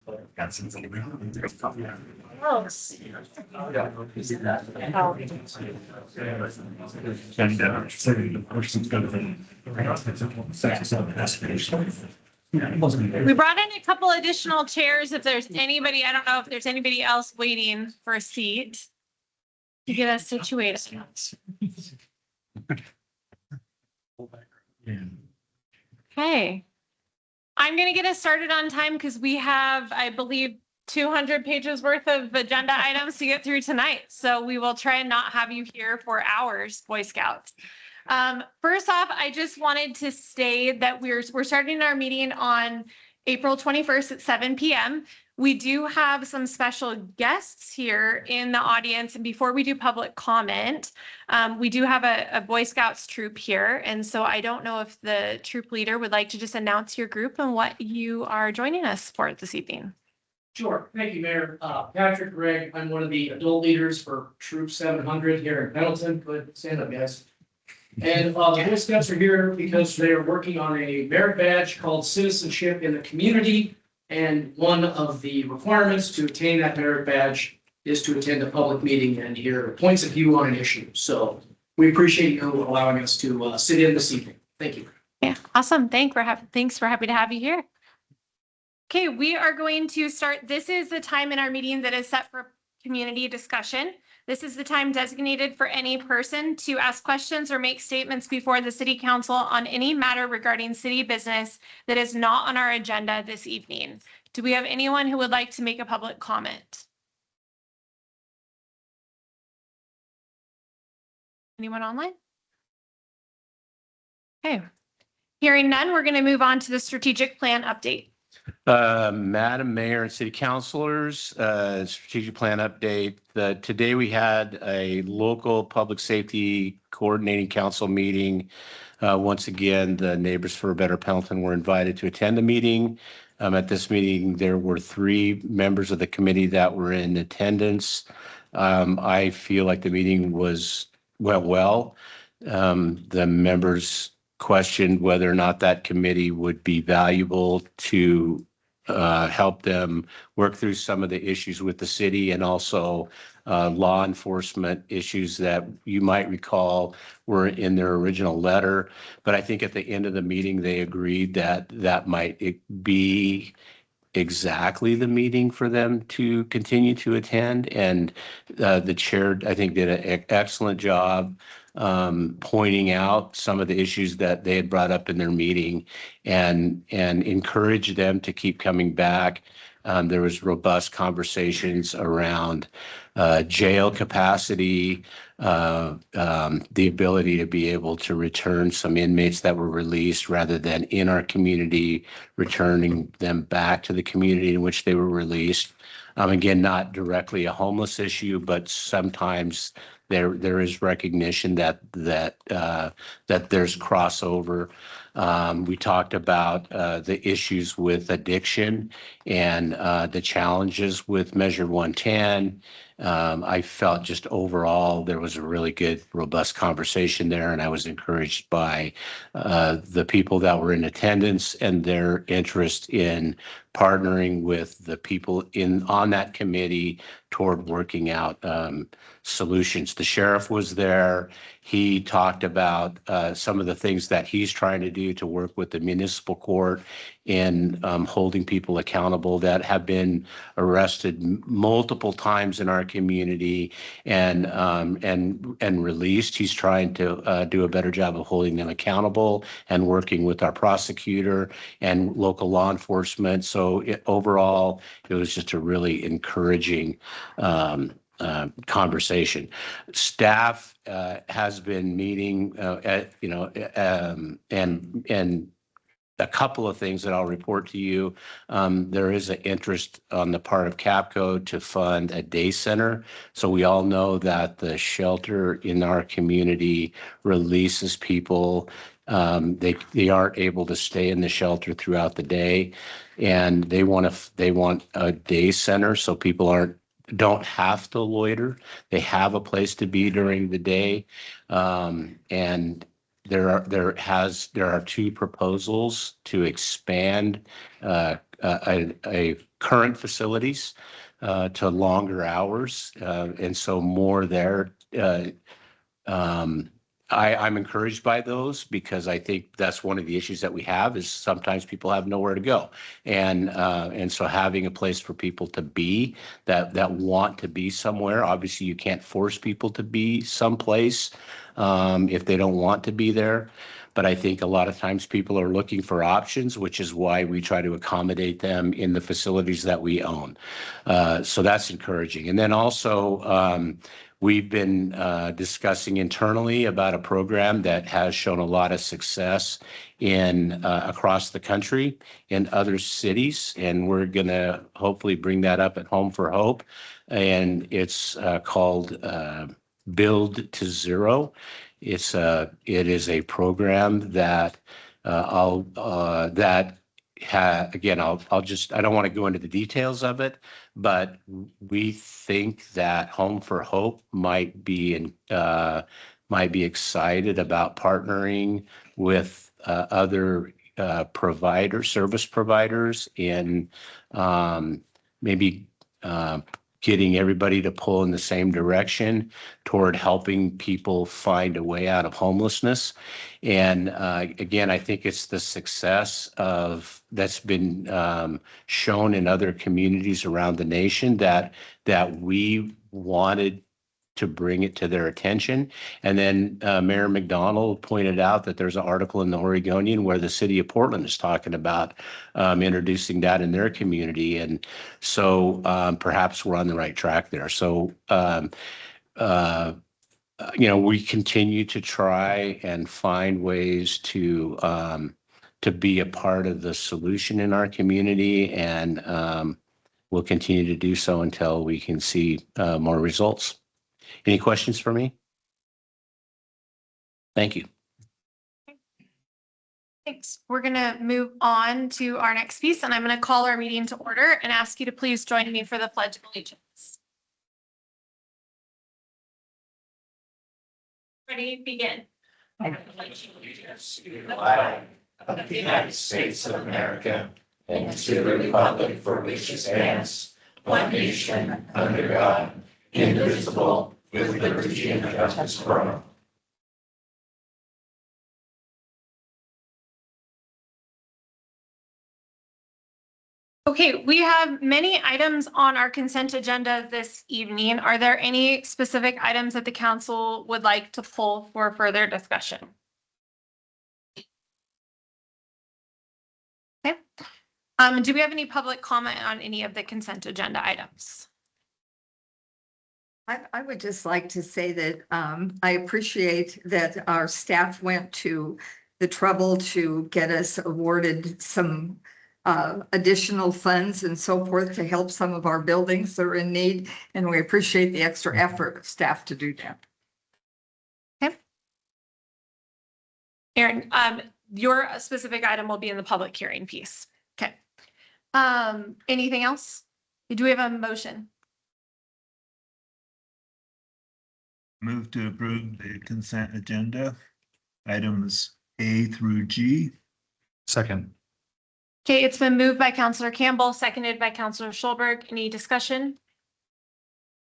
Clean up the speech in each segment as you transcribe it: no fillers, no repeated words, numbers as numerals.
We brought in a couple additional chairs. If there's anybody, I don't know if there's anybody else waiting for a seat to get us situated. Okay. I'm going to get us started on time because we have, I believe, 200 pages worth of agenda items to get through tonight. So we will try and not have you here for hours, Boy Scouts. First off, I just wanted to state that we're starting our meeting on April 21st at 7 p.m. We do have some special guests here in the audience. And before we do public comment, we do have a Boy Scouts troop here. And so I don't know if the troop leader would like to just announce your group and what you are joining us for this evening. Sure. Thank you, Mayor. Patrick Gregg, I'm one of the adult leaders for Troop 700 here in Pendleton. Good, stand up, guys. And the Boy Scouts are here because they are working on a merit badge called Citizenship in the Community. And one of the requirements to obtain that merit badge is to attend a public meeting and hear points of view on an issue. So we appreciate you allowing us to sit in this evening. Thank you. Yeah, awesome. Thanks. We're happy to have you here. Okay, we are going to start. This is the time in our meeting that is set for community discussion. This is the time designated for any person to ask questions or make statements before the city council on any matter regarding city business that is not on our agenda this evening. Do we have anyone who would like to make a public comment? Anyone online? Okay, hearing none, we're going to move on to the strategic plan update. Madam Mayor and City Councilors, strategic plan update. Today we had a local public safety coordinating council meeting. Once again, the Neighbors for a Better Pendleton were invited to attend the meeting. At this meeting, there were 3 members of the committee that were in attendance. I feel like the meeting went well. The members questioned whether or not that committee would be valuable to help them work through some of the issues with the city and also law enforcement issues that you might recall were in their original letter. But I think at the end of the meeting, they agreed that that might be exactly the meeting for them to continue to attend. And the chair, I think, did an excellent job pointing out some of the issues that they had brought up in their meeting and encouraged them to keep coming back. There was robust conversations around jail capacity, the ability to be able to return some inmates that were released rather than in our community, returning them back to the community in which they were released. Again, not directly a homeless issue, but sometimes there is recognition that there's crossover. We talked about the issues with addiction and the challenges with Measure 110. I felt just overall there was a really good, robust conversation there, and I was encouraged by the people that were in attendance and their interest in partnering with the people on that committee toward working out solutions. The sheriff was there. He talked about some of the things that he's trying to do to work with the municipal court in holding people accountable that have been arrested multiple times in our community and released. He's trying to do a better job of holding them accountable and working with our prosecutor and local law enforcement. So overall, it was just a really encouraging conversation. Staff has been meeting, and a couple of things that I'll report to you. There is an interest on the part of CAPCO to fund a day center. So we all know that the shelter in our community releases people. They aren't able to stay in the shelter throughout the day, and they want a day center so people don't have to loiter. They have a place to be during the day, and there are two proposals to expand a current facilities to longer hours, and so more there. I'm encouraged by those because I think that's one of the issues that we have is sometimes people have nowhere to go. And so having a place for people to be that want to be somewhere, obviously you can't force people to be someplace if they don't want to be there. But I think a lot of times people are looking for options, which is why we try to accommodate them in the facilities that we own. So that's encouraging. And then also, we've been discussing internally about a program that has shown a lot of success in across the country in other cities, and we're going to hopefully bring that up at Home for Hope. And it's called Build to Zero. It is a program that I'll just, I don't want to go into the details of it, but we think that Home for Hope might be excited about partnering with other service providers in maybe getting everybody to pull in the same direction toward helping people find a way out of homelessness. And again, I think it's the success that's been shown in other communities around the nation that we wanted to bring it to their attention. And then Mayor McDonald pointed out that there's an article in the Oregonian where the city of Portland is talking about introducing that in their community. And so perhaps we're on the right track there. So, we continue to try and find ways to be a part of the solution in our community. And we'll continue to do so until we can see more results. Any questions for me? Thank you. Thanks. We're going to move on to our next piece, and I'm going to call our meeting to order and ask you to please join me for the Pledge of Allegiance. Ready? Begin. I pledge allegiance to the flag of the United States of America and to the republic for which it stands, one nation, under God, indivisible, with liberty and justice for all. Okay, we have many items on our consent agenda this evening. Are there any specific items that the council would like to pull for further discussion? Okay. Do we have any public comment on any of the consent agenda items? I would just like to say that I appreciate that our staff went to the trouble to get us awarded some additional funds and so forth to help some of our buildings that are in need. And we appreciate the extra effort of staff to do that. Okay. Aaron, your specific item will be in the public hearing piece. Okay. Anything else? Do we have a motion? Move to approve the consent agenda, items A through G. Second. Okay, it's been moved by Councilor Campbell, seconded by Councilor Schulberg. Any discussion?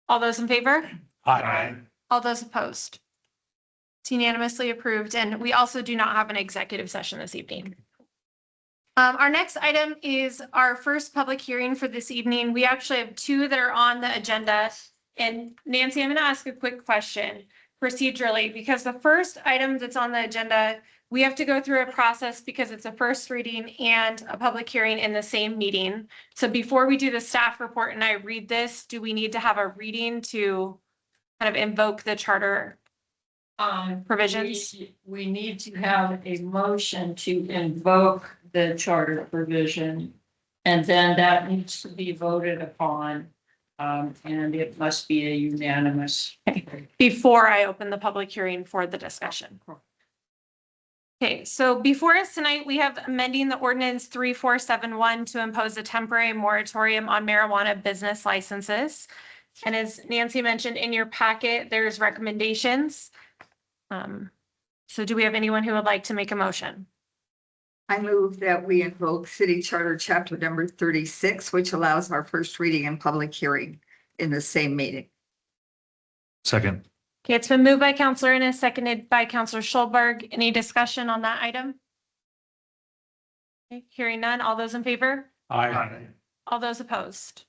All those in favor? Aye. All those opposed? It's unanimously approved, and we also do not have an executive session this evening. Our next item is our first public hearing for this evening. We actually have two that are on the agenda. And Nancy, I'm going to ask a quick question procedurally, because the first item that's on the agenda, we have to go through a process because it's a first reading and a public hearing in the same meeting. So before we do the staff report and I read this, do we need to have a reading to kind of invoke the charter provisions? We need to have a motion to invoke the charter provision, and then that needs to be voted upon. And it must be a unanimous. Before I open the public hearing for the discussion. Okay, so before us tonight, we have amending the ordinance 3471 to impose a temporary moratorium on marijuana business licenses. And as Nancy mentioned in your packet, there's recommendations. So do we have anyone who would like to make a motion? I move that we invoke City Charter Chapter number 36, which allows our first reading and public hearing in the same meeting. Second. Okay, it's been moved by Counselor Innes, seconded by Counselor Schulberg. Any discussion on that item? Okay, hearing none. All those in favor? Aye. All those opposed?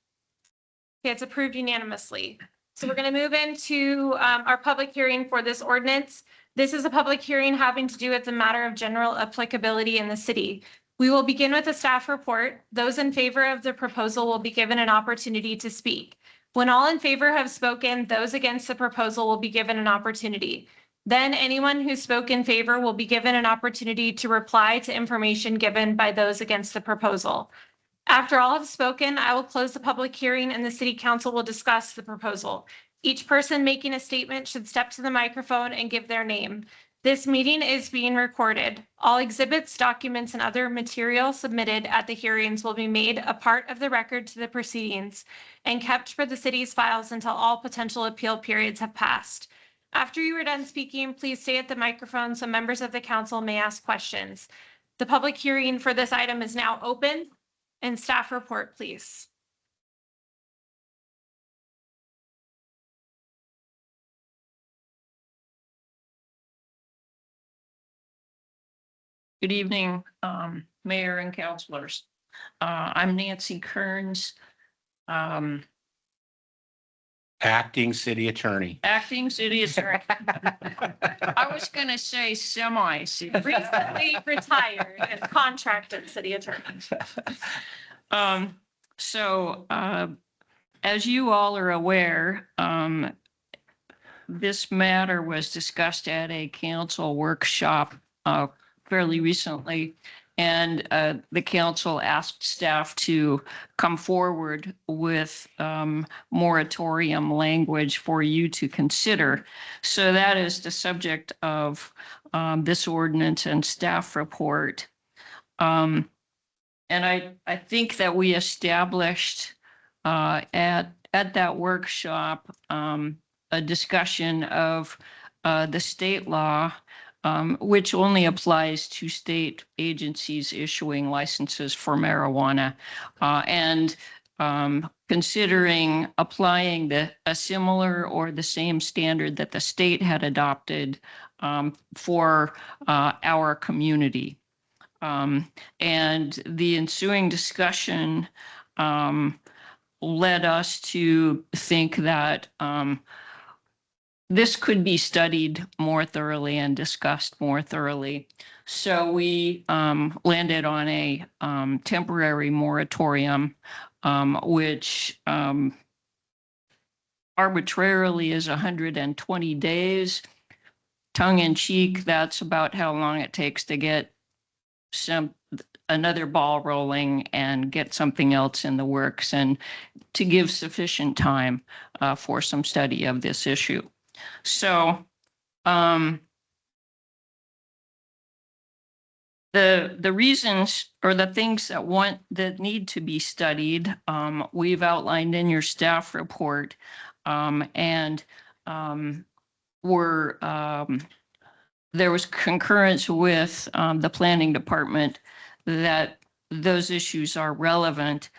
Okay, it's approved unanimously. So we're going to move into our public hearing for this ordinance. This is a public hearing having to do with the matter of general applicability in the city. We will begin with a staff report. Those in favor of the proposal will be given an opportunity to speak. When all in favor have spoken, those against the proposal will be given an opportunity. Then anyone who spoke in favor will be given an opportunity to reply to information given by those against the proposal. After all have spoken, I will close the public hearing and the city council will discuss the proposal. Each person making a statement should step to the microphone and give their name. This meeting is being recorded. All exhibits, documents, and other material submitted at the hearings will be made a part of the record to the proceedings and kept for the city's files until all potential appeal periods have passed. After you are done speaking, please stay at the microphone so members of the council may ask questions. The public hearing for this item is now open. And staff report, please. Good evening, Mayor and councilors. I'm Nancy Kearns, Acting city attorney. acting city attorney. I was gonna say semi. Recently retired and contracted city attorney. So as you all are aware, this matter was discussed at a council workshop fairly recently. And the council asked staff to come forward with moratorium language for you to consider. So that is the subject of this ordinance and staff report. And I think that we established at that workshop a discussion of the state law, which only applies to state agencies issuing licenses for marijuana, and considering applying a similar or the same standard that the state had adopted for our community. And the ensuing discussion led us to think that this could be studied more thoroughly and discussed more thoroughly. So we landed on a temporary moratorium, which arbitrarily is 120 days. Tongue in cheek, that's about how long it takes to get another ball rolling and get something else in the works, and to give sufficient time for some study of this issue. So the reasons or the things that need to be studied, we've outlined in your staff report, and there was concurrence with the planning department that those issues are relevant,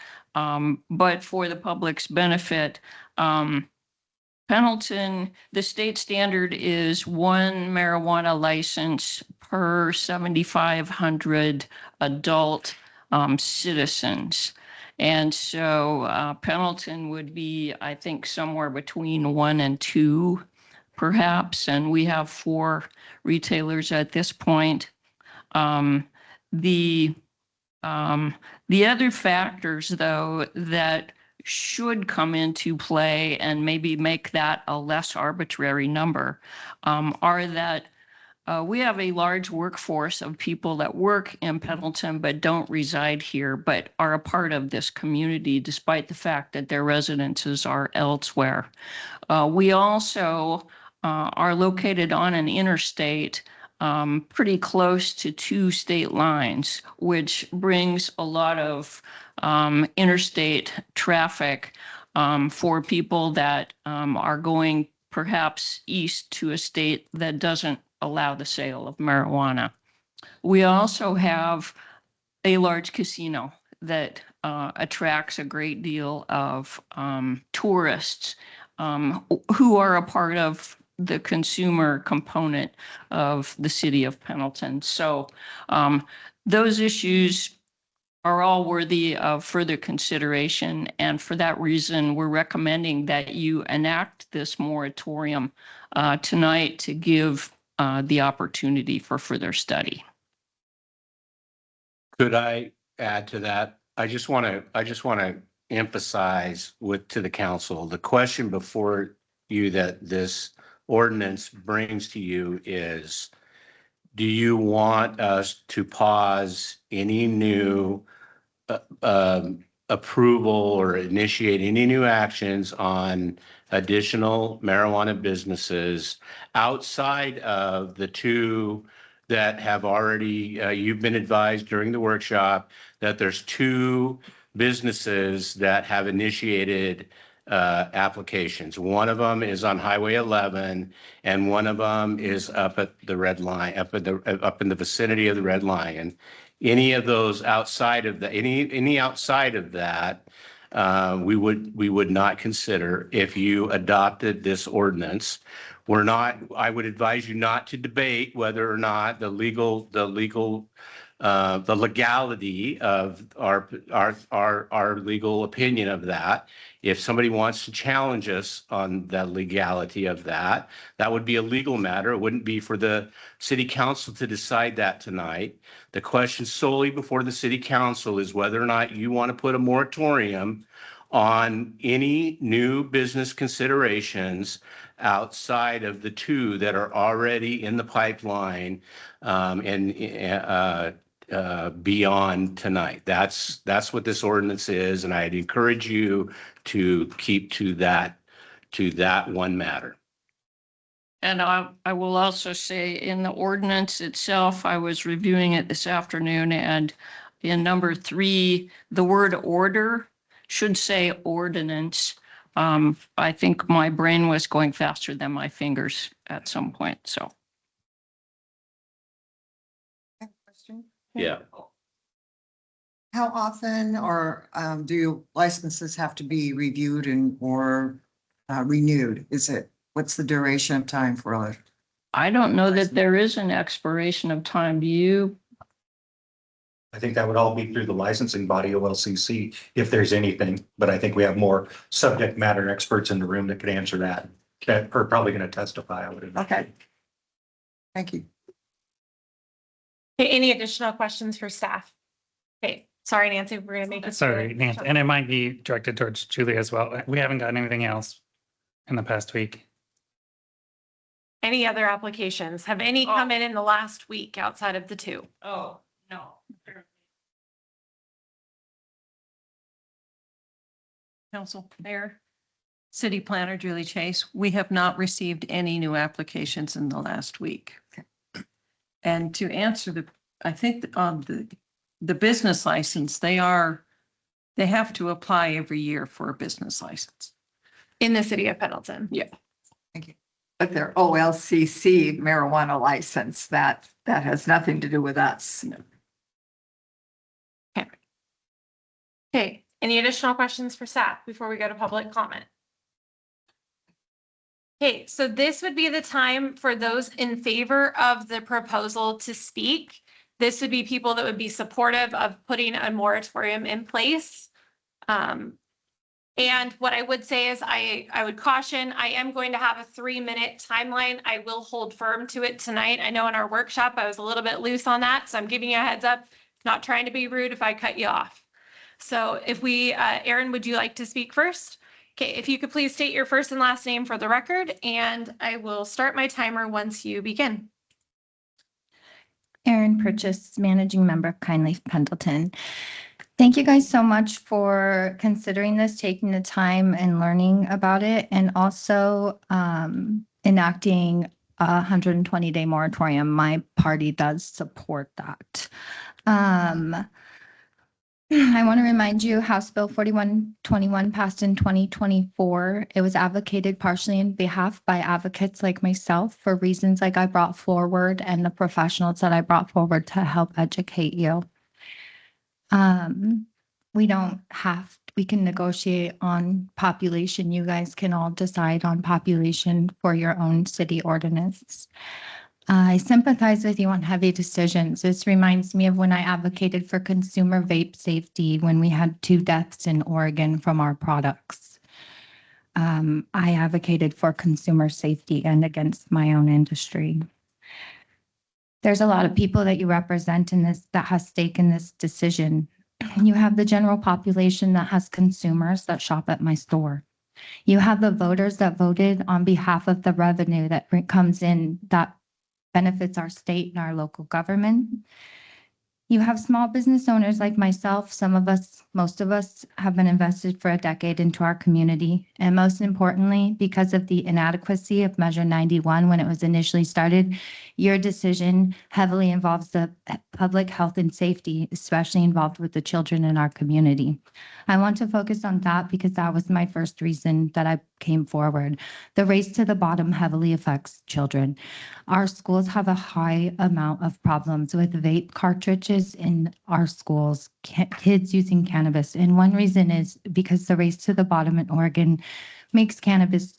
but for the public's benefit, Pendleton, the state standard is one marijuana license per 7,500 adult citizens. And so Pendleton would be, I think, somewhere between 1 and 2, perhaps. And we have 4 retailers at this point. The other factors, though, that should come into play and maybe make that a less arbitrary number, are that we have a large workforce of people that work in Pendleton but don't reside here, but are a part of this community despite the fact that their residences are elsewhere. We also are located on an interstate pretty close to 2 state lines, which brings a lot of interstate traffic for people that are going perhaps east to a state that doesn't allow the sale of marijuana. We also have a large casino that attracts a great deal of tourists who are a part of the consumer component of the city of Pendleton. So those issues are all worthy of further consideration. And for that reason, we're recommending that you enact this moratorium tonight to give the opportunity for further study. Could I add to that? I just want to emphasize to the council, the question before you that this ordinance brings to you is, do you want us to pause any new approval or initiate any new actions on additional marijuana businesses outside of the two that have already, you've been advised during the workshop that there's two businesses that have initiated applications. One of them is on Highway 11, and one of them is up at the Red Line, up in the vicinity of the Red Lion. Any of those outside of any outside of that, we would not consider if you adopted this ordinance. I would advise you not to debate whether or not the legality of our legal opinion of that. If somebody wants to challenge us on the legality of that, that would be a legal matter. It wouldn't be for the city council to decide that tonight. The question solely before the city council is whether or not you want to put a moratorium on any new business considerations outside of the two that are already in the pipeline and beyond tonight. That's what this ordinance is, and I'd encourage you to keep to that one matter. And I will also say in the ordinance itself, I was reviewing it this afternoon, and in number 3, the word order should say ordinance. I think my brain was going faster than my fingers at some point, so. Question? Yeah. How often or do licenses have to be reviewed or renewed? What's the duration of time for a? I don't know that there is an expiration of time. Do you? I think that would all be through the licensing body, OLCC, if there's anything, but I think we have more subject matter experts in the room that could answer that are probably going to testify. I would imagine. Okay. Thank you. Okay, any additional questions for staff? Okay, sorry, Nancy, we're gonna make it. Sorry, Nancy, and it might be directed towards Julie as well. We haven't gotten anything else in the past week. Any other applications? Have any come in the last week outside of the two? Oh, no. Council, Mayor, City Planner Julie Chase, we have not received any new applications in the last week. And to answer I think the business license, they have to apply every year for a business license. In the city of Pendleton? Yeah. Thank you. But their OLCC marijuana license, that has nothing to do with us. Okay, any additional questions for staff before we go to public comment? Okay, so this would be the time for those in favor of the proposal to speak. This would be people that would be supportive of putting a moratorium in place. And what I would say is I would caution, I am going to have a 3-minute timeline. I will hold firm to it tonight. I know in our workshop, I was a little bit loose on that. So I'm giving you a heads up, not trying to be rude if I cut you off. So if Aaron, would you like to speak first? Okay, if you could please state your first and last name for the record, and I will start my timer once you begin. Erin Purchase, Managing Member of Kind Leaf Pendleton. Thank you guys so much for considering this, taking the time and learning about it, and also enacting a 120-day moratorium. My party does support that. I want to remind you, House Bill 4121 passed in 2024. It was advocated partially in behalf by advocates like myself for reasons like I brought forward and the professionals that I brought forward to help educate you. We don't have, we can negotiate on population. You guys can all decide on population for your own city ordinance. I sympathize with you on heavy decisions. This reminds me of when I advocated for consumer vape safety when we had 2 deaths in Oregon from our products. I advocated for consumer safety and against my own industry. There's a lot of people that you represent in this that has stake in this decision. You have the general population that has consumers that shop at my store. You have the voters that voted on behalf of the revenue that comes in that benefits our state and our local government. You have small business owners like myself. Some of us, most of us have been invested for a decade into our community. And most importantly, because of the inadequacy of Measure 91 when it was initially started, your decision heavily involves the public health and safety, especially involved with the children in our community. I want to focus on that because that was my first reason that I came forward. The race to the bottom heavily affects children. Our schools have a high amount of problems with vape cartridges in our schools, kids using cannabis. And one reason is because the race to the bottom in Oregon makes cannabis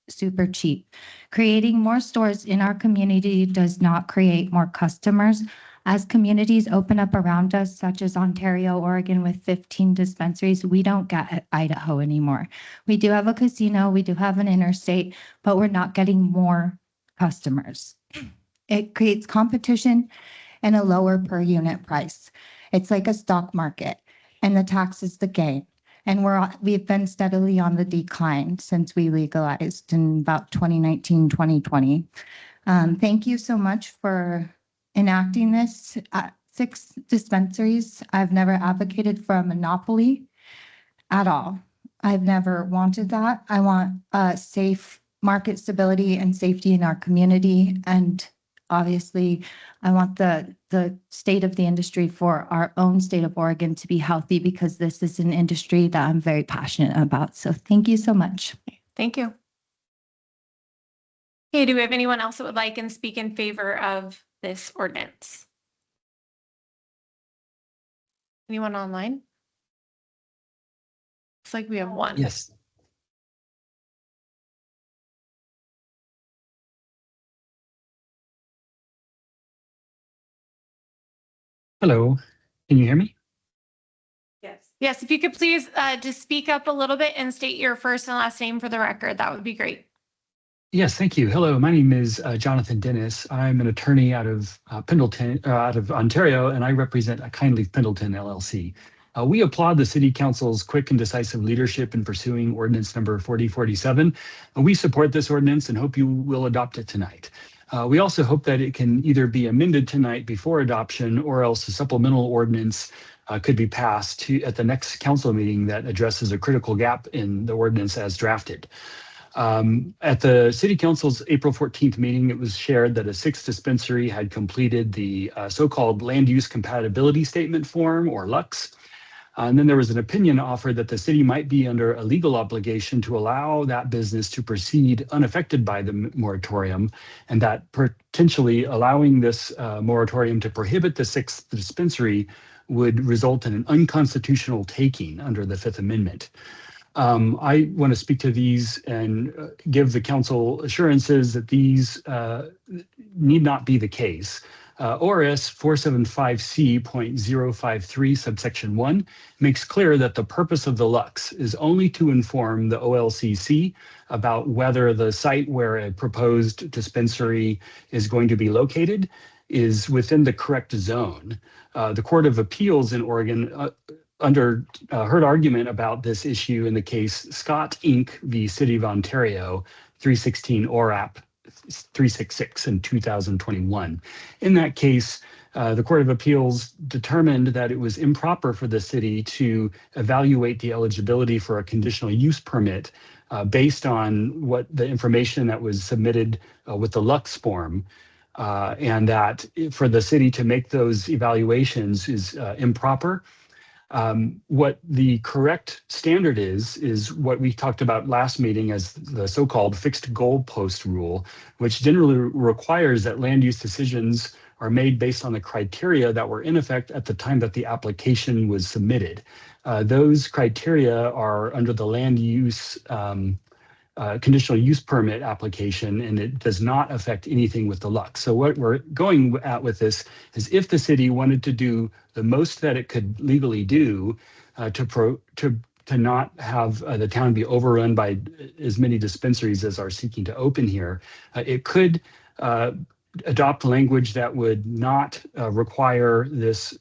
super cheap. Creating more stores in our community does not create more customers. As communities open up around us, such as Ontario, Oregon, with 15 dispensaries, we don't get Idaho anymore. We do have a casino, we do have an interstate, but we're not getting more customers. It creates competition and a lower per unit price. It's like a stock market, and the tax is the gain. And we've been steadily on the decline since we legalized in about 2019, 2020. Thank you so much for enacting this. 6 dispensaries. I've never advocated for a monopoly at all. I've never wanted that. I want safe market stability and safety in our community. And obviously, I want the state of the industry for our own state of Oregon to be healthy because this is an industry that I'm very passionate about. So thank you so much. Thank you. Okay, do we have anyone else that would like and speak in favor of this ordinance? Anyone online? Looks like we have one. Yes. Hello, can you hear me? Yes. Yes, if you could please just speak up a little bit and state your first and last name for the record, that would be great. Yes, thank you. Hello, my name is Jonathan Dennis. I'm an attorney out of Pendleton, out of Ontario, and I represent Kindly Pendleton LLC. We applaud the City Council's quick and decisive leadership in pursuing ordinance number 4047. We support this ordinance and hope you will adopt it tonight. We also hope that it can either be amended tonight before adoption or else a supplemental ordinance could be passed at the next council meeting that addresses a critical gap in the ordinance as drafted. At the City Council's April 14th meeting, it was shared that a 6th dispensary had completed the so-called Land Use Compatibility Statement form, or LUX. And then there was an opinion offered that the city might be under a legal obligation to allow that business to proceed unaffected by the moratorium, and that potentially allowing this moratorium to prohibit the 6th dispensary would result in an unconstitutional taking under the 5th Amendment. I want to speak to these and give the council assurances that these need not be the case. ORS 475C.053 subsection 1 makes clear that the purpose of the LUX is only to inform the OLCC about whether the site where a proposed dispensary is going to be located is within the correct zone. The Court of Appeals in Oregon heard argument about this issue in the case Scott Inc. v. City of Ontario, 316 ORAP 366 in 2021. In that case, the Court of Appeals determined that it was improper for the city to evaluate the eligibility for a conditional use permit based on what the information that was submitted with the LUX form, and that for the city to make those evaluations is improper. What the correct standard is what we talked about last meeting as the so-called fixed goalpost rule, which generally requires that land use decisions are made based on the criteria that were in effect at the time that the application was submitted. Those criteria are under the land use conditional use permit application, and it does not affect anything with the LUC. So what we're going at with this is if the city wanted to do the most that it could legally do to not have the town be overrun by as many dispensaries as are seeking to open here, it could adopt language that would not require this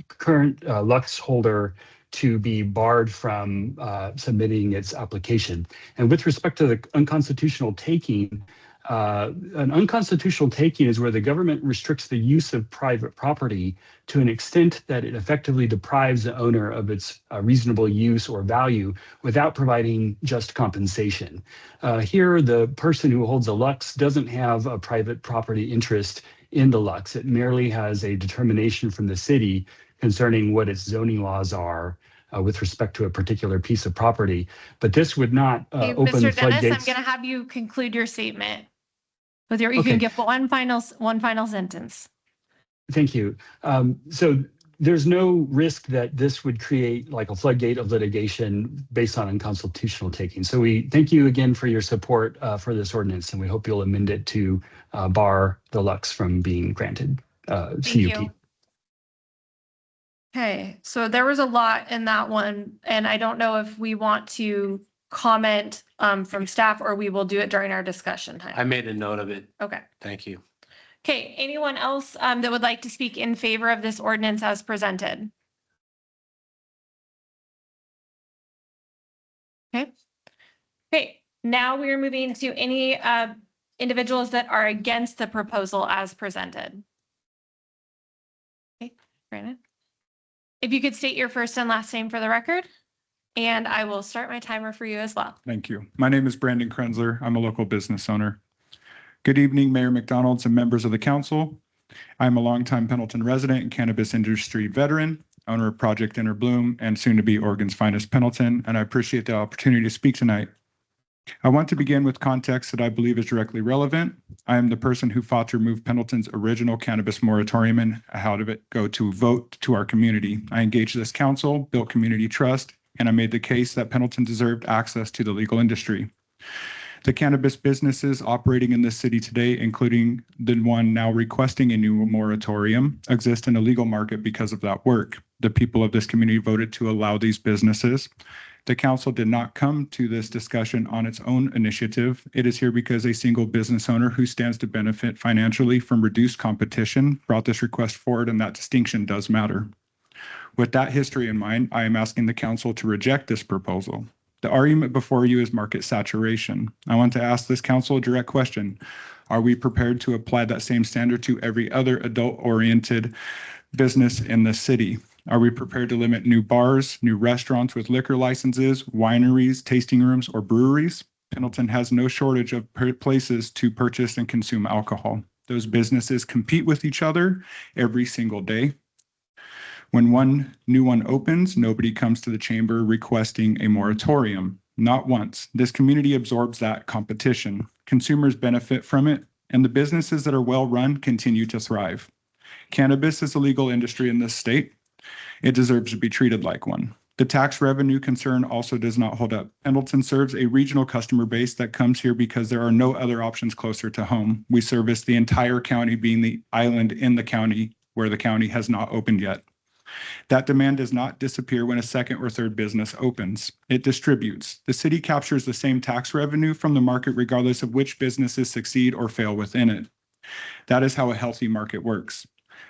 current Lux holder to be barred from submitting its application. And with respect to the unconstitutional taking, an unconstitutional taking is where the government restricts the use of private property to an extent that it effectively deprives the owner of its reasonable use or value without providing just compensation. Here, the person who holds a Lux doesn't have a private property interest in the Lux. It merely has a determination from the city concerning what its zoning laws are with respect to a particular piece of property. But this would not Hey, open Mr. Dennis, I'm floodgates. going to have you conclude your statement with your, you Okay. can give one final sentence. Thank you. So there's no risk that this would create like a floodgate of litigation based on unconstitutional taking. So we thank you again for your support for this ordinance, and we hope you'll amend it to bar the Lux from being granted Thank CUP. you. Okay, so there was a lot in that one, and I don't know if we want to comment from staff or we will do it during our discussion I time. made a note of it. Okay. Thank you. Okay, anyone else that would like to speak in favor of this ordinance as presented? Okay. Okay, now we are moving to any individuals that are against the proposal as presented. Okay, Brandon. If you could state your first and last name for the record, and I will start my timer for you as well. Thank you. My name is Brandon Krenzler. I'm a local business owner. Good evening, Mayor McDonald's and members of the council. I'm a longtime Pendleton resident and cannabis industry veteran, owner of Project Inner Bloom and soon to be Oregon's finest Pendleton, and I appreciate the opportunity to speak tonight. I want to begin with context that I believe is directly relevant. I am the person who fought to remove Pendleton's original cannabis moratorium and how did it go to vote to our community. I engaged this council, built community trust, and I made the case that Pendleton deserved access to the legal industry. The cannabis businesses operating in this city today, including the one now requesting a new moratorium, exist in a legal market because of that work. The people of this community voted to allow these businesses. The council did not come to this discussion on its own initiative. It is here because a single business owner who stands to benefit financially from reduced competition brought this request forward, and that distinction does matter. With that history in mind, I am asking the council to reject this proposal. The argument before you is market saturation. I want to ask this council a direct question. Are we prepared to apply that same standard to every other adult-oriented business in the city? Are we prepared to limit new bars, new restaurants with liquor licenses, wineries, tasting rooms, or breweries? Pendleton has no shortage of places to purchase and consume alcohol. Those businesses compete with each other every single day. When one new one opens, nobody comes to the chamber requesting a moratorium. Not once. This community absorbs that competition. Consumers benefit from it, and the businesses that are well run continue to thrive. Cannabis is a legal industry in this state. It deserves to be treated like one. The tax revenue concern also does not hold up. Pendleton serves a regional customer base that comes here because there are no other options closer to home. We service the entire county, being the island in the county where the county has not opened yet. That demand does not disappear when a second or third business opens. It distributes. The city captures the same tax revenue from the market regardless of which businesses succeed or fail within it. That is how a healthy market works.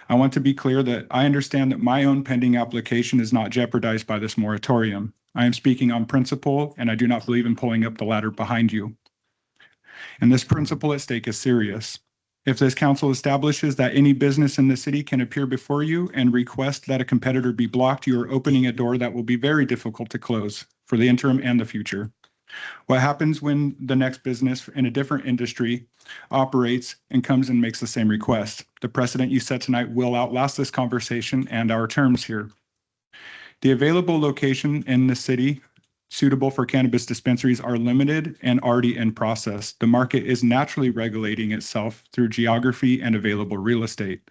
I want to be clear that I understand that my own pending application is not jeopardized by this moratorium. I am speaking on principle, and I do not believe in pulling up the ladder behind you. And this principle at stake is serious. If this council establishes that any business in the city can appear before you and request that a competitor be blocked, you are opening a door that will be very difficult to close for the interim and the future. What happens when the next business in a different industry operates and comes and makes the same request? The precedent you set tonight will outlast this conversation and our terms here. The available location in the city suitable for cannabis dispensaries are limited and already in process. The market is naturally regulating itself through geography and available real estate.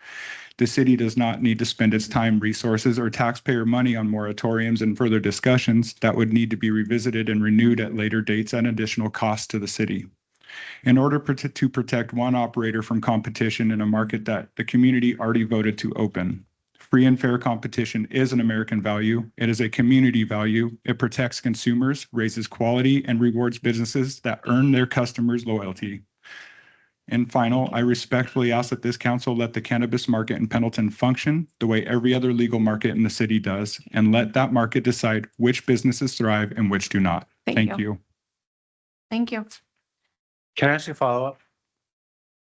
The city does not need to spend its time, resources, or taxpayer money on moratoriums and further discussions that would need to be revisited and renewed at later dates at additional cost to the city. In order to protect one operator from competition in a market that the community already voted to open. Free and fair competition is an American value. It is a community value. It protects consumers, raises quality, and rewards businesses that earn their customers' loyalty. And final, I respectfully ask that this council let the cannabis market in Pendleton function the way every other legal market in the city does, and let that market decide which businesses thrive and which do not. Thank you. Thank you. Can I ask you a follow-up?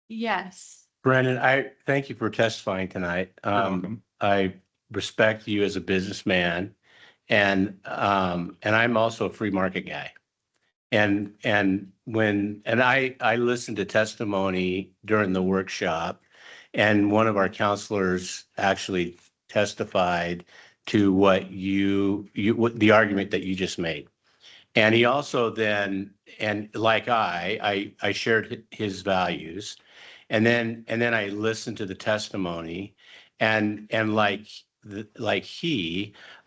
Yes. Brandon, I thank you for testifying tonight. welcome. I respect you as a businessman, and I'm also a free market guy. And I listened to testimony during the workshop, and one of our counselors actually testified to what the argument that you just made. And he also then, and like I shared his values, and then I listened to the testimony, and like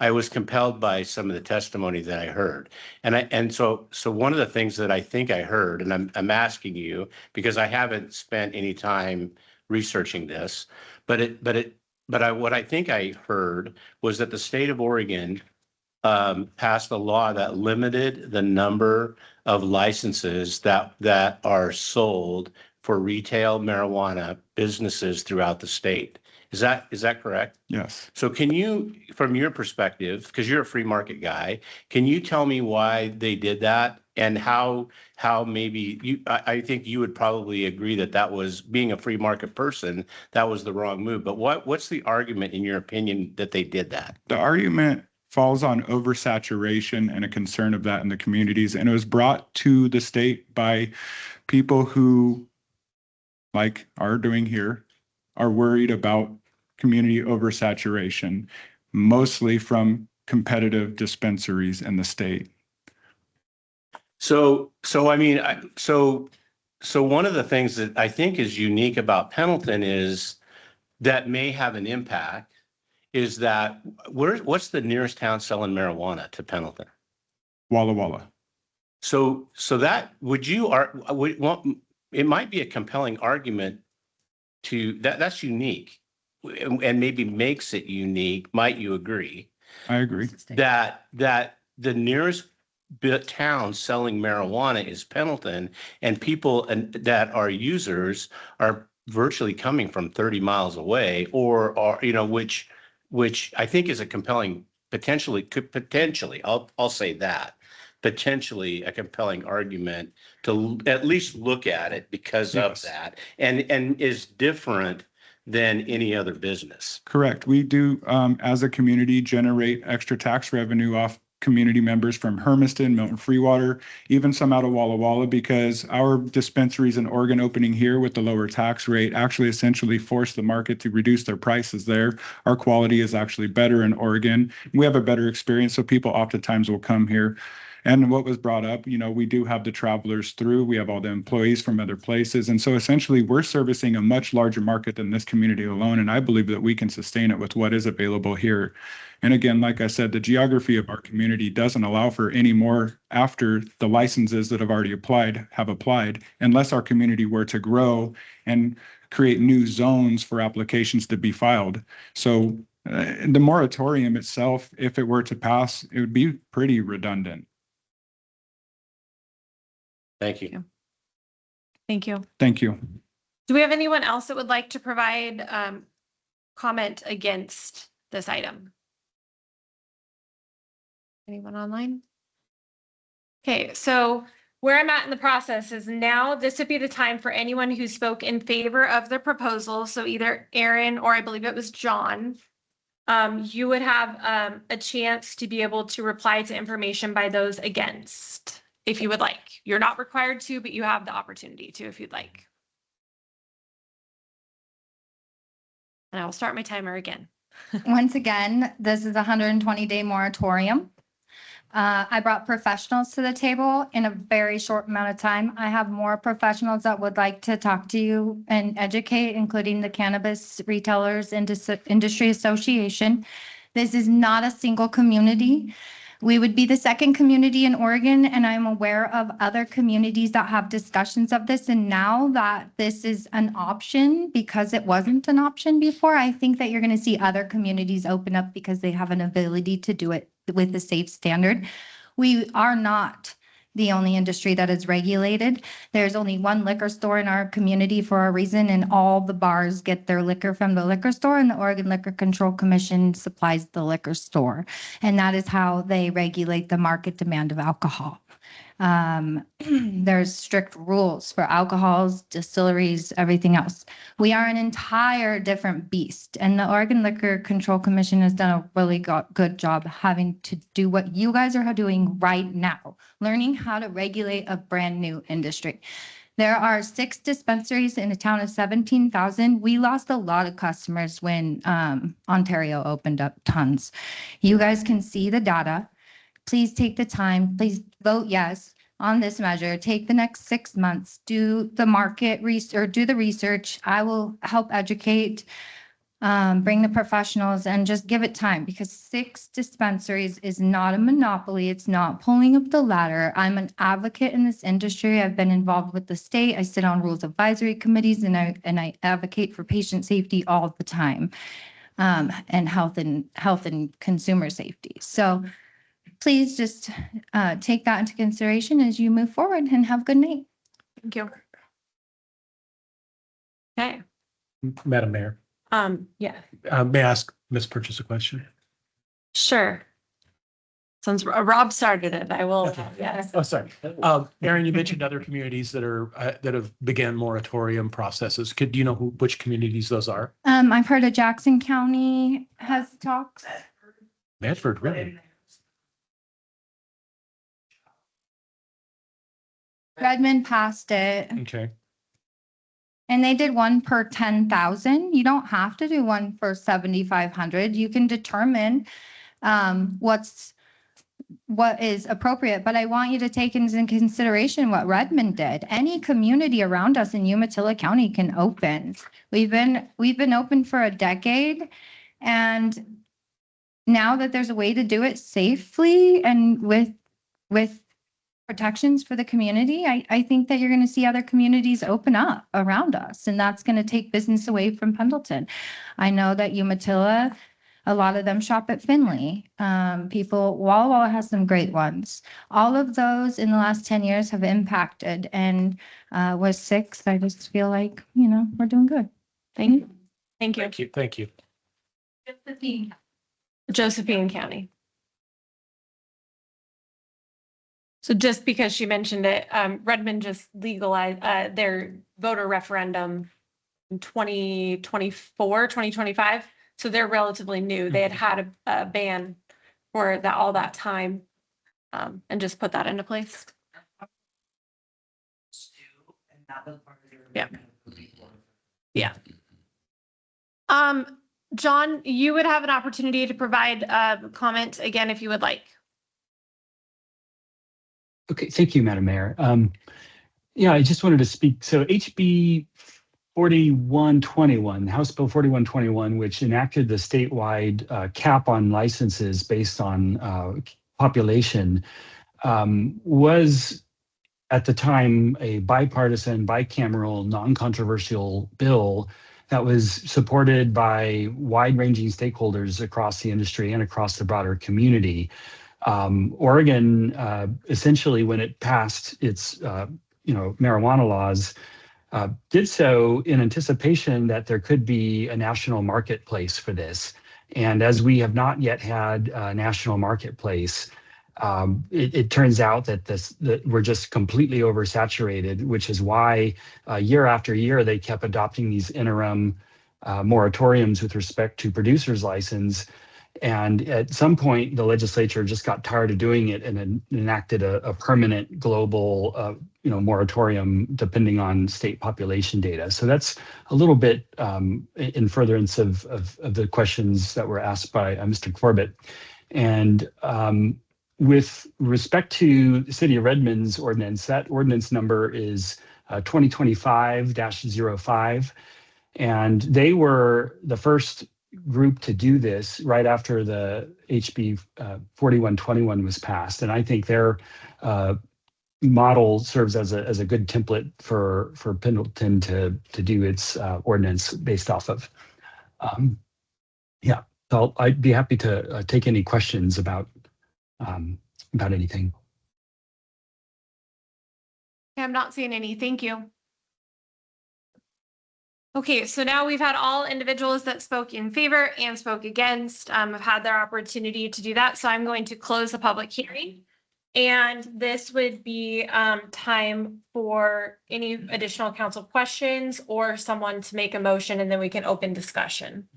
I was compelled by some of the testimony that I heard. And so one of the things that I think I heard, and I'm asking you because I haven't spent any time researching this, but what I think I heard was that the state of Oregon passed a law that limited the number of licenses that are sold for retail marijuana businesses throughout the state. Is that correct? Yes. So can you, from your perspective, because you're a free market guy, can you tell me why they did that and how maybe I think you would probably agree that was, being a free market person, that was the wrong move. But what's the argument in your opinion that they did that? The argument falls on oversaturation and a concern of that in the communities. And it was brought to the state by people who, like are doing here, are worried about community oversaturation, mostly from competitive dispensaries in the state. So I mean, so one of the things that I think is unique about Pendleton is that may have an impact is that what's the nearest town selling marijuana to Pendleton? Walla Walla. So that it might be a compelling argument to that's unique and maybe makes it unique. Might you agree? I agree. That the nearest town selling marijuana is Pendleton, and people that are users are virtually coming from 30 miles away, or which I think is a compelling potentially I'll say that potentially a compelling argument to at least look at it because of that, and is different than any other business. Correct. We do, as a community, generate extra tax revenue off community members from Hermiston, Milton Freewater, even some out of Walla Walla, because our dispensaries in Oregon opening here with the lower tax rate actually essentially forced the market to reduce their prices there. Our quality is actually better in Oregon. We have a better experience, so people oftentimes will come here. And what was brought up, we do have the travelers through, we have all the employees from other places. And so essentially we're servicing a much larger market than this community alone. And I believe that we can sustain it with what is available here. And again, like I said, the geography of our community doesn't allow for any more after the licenses that have already applied, unless our community were to grow and create new zones for applications to be filed. So the moratorium itself, if it were to pass, it would be pretty redundant. Thank you. Thank you. Thank you. Do we have anyone else that would like to provide comment against this item? Anyone online? Okay, so where I'm at in the process is now this would be the time for anyone who spoke in favor of the proposal. So either Aaron or I believe it was John. You would have a chance to be able to reply to information by those against, if you would like. You're not required to, but you have the opportunity to if you'd like. And I will start my timer again. Once again, this is a 120-day moratorium. I brought professionals to the table in a very short amount of time. I have more professionals that would like to talk to you and educate, including the Cannabis Retailers Industry Association. This is not a single community. We would be the second community in Oregon, and I'm aware of other communities that have discussions of this. And now that this is an option, because it wasn't an option before, I think that you're going to see other communities open up because they have an ability to do it with a safe standard. We are not the only industry that is regulated. There's only one liquor store in our community for a reason, and all the bars get their liquor from the liquor store, and the Oregon Liquor Control Commission supplies the liquor store. And that is how they regulate the market demand of alcohol. There's strict rules for alcohols, distilleries, everything else. We are an entire different beast, and the Oregon Liquor Control Commission has done a really good job having to do what you guys are doing right now, learning how to regulate a brand new industry. There are 6 dispensaries in a town of 17,000. We lost a lot of customers when Ontario opened up tons. You guys can see the data. Please take the time, please vote yes on this measure. Take the next 6 months, do the market research, do the research. I will help educate, bring the professionals, and just give it time, because 6 dispensaries is not a monopoly. It's not pulling up the ladder. I'm an advocate in this industry. I've been involved with the state. I sit on rules advisory committees, and I advocate for patient safety all the time, and health and consumer safety. So please just take that into consideration as you move forward, and have a good night. Thank you. Okay. Madam Mayor, Yeah, may I ask Ms. Purchase a question? sure. Since Rob started it, I will, yes. Oh, sorry. Aaron, you mentioned other communities that are, that have began moratorium processes. Do you know which communities those are? I've heard of Jackson County has talks. Medford, really? Redmond passed it, Okay. and they did one per 10,000. You don't have to do one for 7,500. You can determine what is appropriate, but I want you to take into consideration what Redmond did. Any community around us in Umatilla County can open. We've been open for a decade, and now that there's a way to do it safely and with protections for the community, I think that you're going to see other communities open up around us, and that's going to take business away from Pendleton. I know that Umatilla, a lot of them shop at Finley. Walla Walla has some great ones. All of those in the last 10 years have impacted, and with 6, I just feel like, we're doing good. Thank you. Thank you. Thank you. Thank you. Josephine County. So just because she mentioned it, Redmond just legalized their voter referendum in 2024, 2025. So they're relatively new. They had a ban for all that time, and just put that into place. Yeah. Yeah. John, you would have an opportunity to provide a comment again if you would like. Okay, thank you, Madam Mayor. Yeah, I just wanted to speak. So HB 4121, House Bill 4121, which enacted the statewide cap on licenses based on population, was at the time a bipartisan, bicameral, non-controversial bill that was supported by wide-ranging stakeholders across the industry and across the broader community. Oregon, essentially, when it passed its marijuana laws, did so in anticipation that there could be a national marketplace for this. And as we have not yet had a national marketplace, it turns out that we're just completely oversaturated, which is why year after year they kept adopting these interim moratoriums with respect to producer's license. And at some point, the legislature just got tired of doing it and then enacted a permanent global, moratorium depending on state population data. So that's a little bit in furtherance of the questions that were asked by Mr. Corbett. And with respect to the City of Redmond's ordinance, that ordinance number is 2025-05. And they were the first group to do this right after the HB 4121 was passed. And I think their model serves as a good template for Pendleton to do its ordinance based off of. Yeah, so I'd be happy to take any questions about anything. I'm not seeing any. Thank you. Okay, so now we've had all individuals that spoke in favor and spoke against, have had their opportunity to do that. So I'm going to close the public hearing. And this would be time for any additional council questions or someone to make a motion, and then we can open discussion.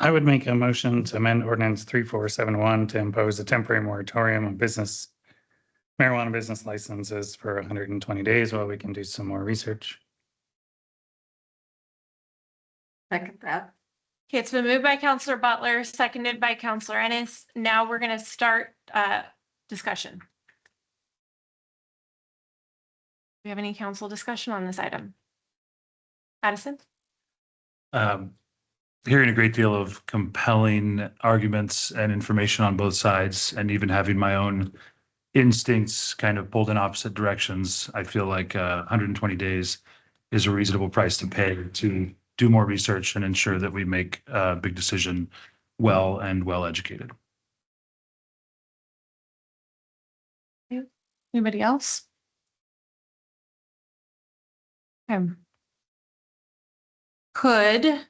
I would make a motion to amend ordinance 3471 to impose a temporary moratorium on marijuana business licenses for 120 days while we can do some more research. Second that. Okay, it's been moved by Councilor Butler, seconded by Councilor Ennis. Now we're going to start discussion. Do we have any council discussion on this item? Addison? Hearing a great deal of compelling arguments and information on both sides, and even having my own instincts kind of pulled in opposite directions, I feel like 120 days is a reasonable price to pay to do more research and ensure that we make a big decision well and well educated. Anybody else? Could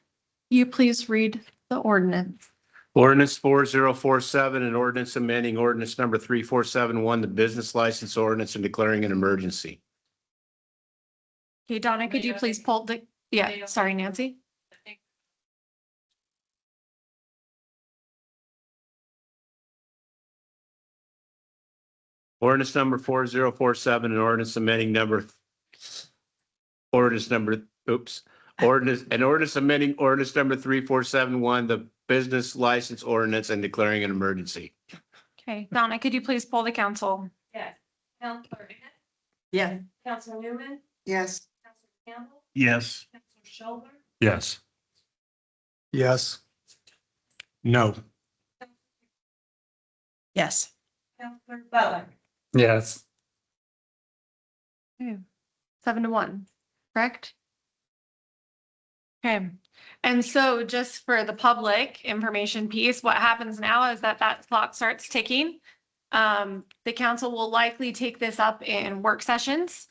you please read the ordinance? Ordinance 4047, an ordinance amending ordinance number 3471, the business license ordinance, and declaring an emergency. Okay, Donna, could you please pull the, yeah, sorry, Nancy. Ordinance number 4047, an ordinance amending ordinance amending ordinance number 3471, the business license ordinance, and declaring an emergency. Okay, Donna, could you please pull the council? Yes. Councilor Ennis? Yes. Councilor Newman? Yes. Councilor Campbell? Yes. Councilor Schulber? Yes. Yes. No. Yes. Councilor Butler? Yes. 7-1, correct? Okay, and so just for the public information piece, what happens now is that clock starts ticking. The council will likely take this up in work sessions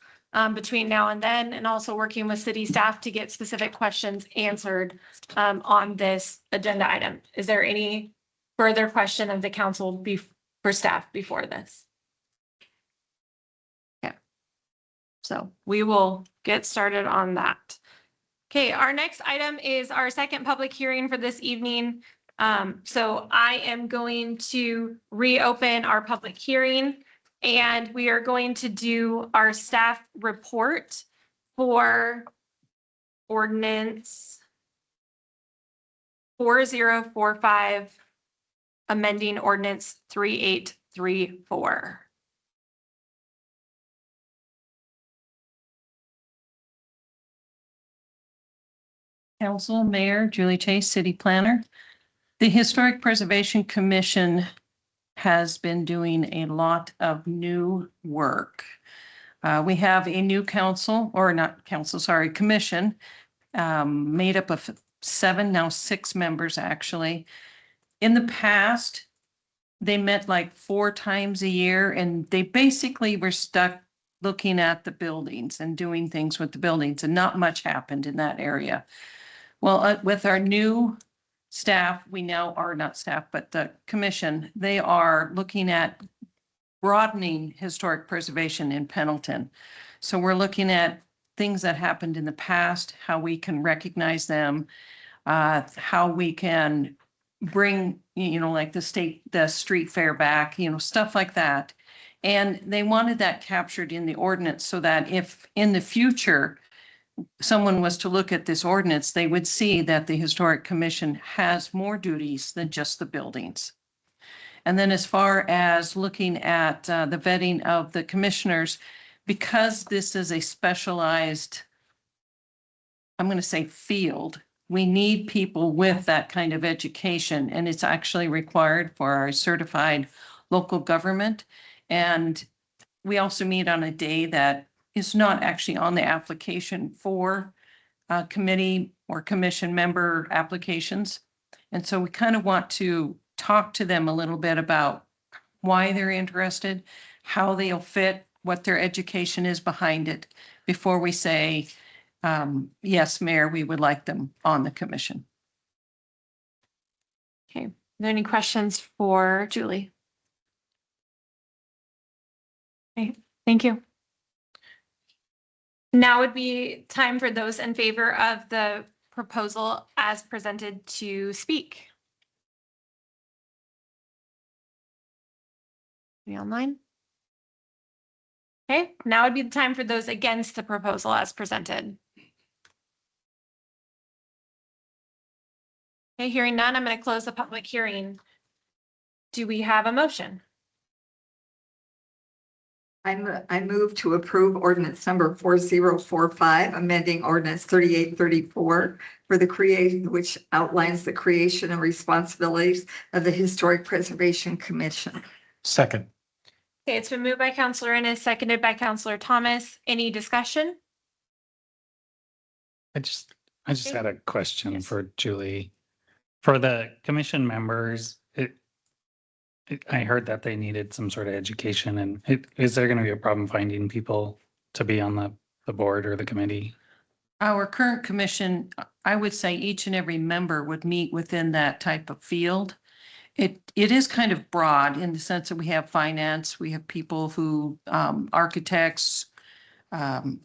between now and then, and also working with city staff to get specific questions answered on this agenda item. Is there any further question of the council for staff before this? Okay, so we will get started on that. Okay, our next item is our second public hearing for this evening. So I am going to reopen our public hearing, and we are going to do our staff report for ordinance 4045, amending ordinance 3834. Council, Mayor, Julie Chase, City Planner. The Historic Preservation Commission has been doing a lot of new work. We have a new commission, made up of 7, now 6 members actually. In the past, they met like 4 times a year, and they basically were stuck looking at the buildings and doing things with the buildings, and not much happened in that area. Well, with our new staff, we now are not staff, but the commission, they are looking at broadening historic preservation in Pendleton. So we're looking at things that happened in the past, how we can recognize them, how we can bring, like the street fair back, stuff like that. And they wanted that captured in the ordinance so that if in the future someone was to look at this ordinance, they would see that the Historic Commission has more duties than just the buildings. And then as far as looking at the vetting of the commissioners, because this is a specialized, I'm going to say field, we need people with that kind of education, and it's actually required for our certified local government. And we also meet on a day that is not actually on the application for committee or commission member applications. And so we kind of want to talk to them a little bit about why they're interested, how they'll fit, what their education is behind it before we say, yes, Mayor, we would like them on the commission. Okay, are there any questions for Julie? Okay, thank you. Now would be time for those in favor of the proposal as presented to speak. Be online. Okay, now would be the time for those against the proposal as presented. Okay, hearing none, I'm going to close the public hearing. Do we have a motion? I move to approve ordinance number 4045, amending ordinance 3834 for the creation, which outlines the creation and responsibilities of the Historic Preservation Commission. Second. Okay, it's been moved by Counselor Ennis, seconded by Counselor Thomas. Any discussion? I just had a question Yes. for Julie. For the commission members, I heard that they needed some sort of education, and is there going to be a problem finding people to be on the board or the committee? Our current commission, I would say each and every member would meet within that type of field. It is kind of broad in the sense that we have finance, we have people who, architects,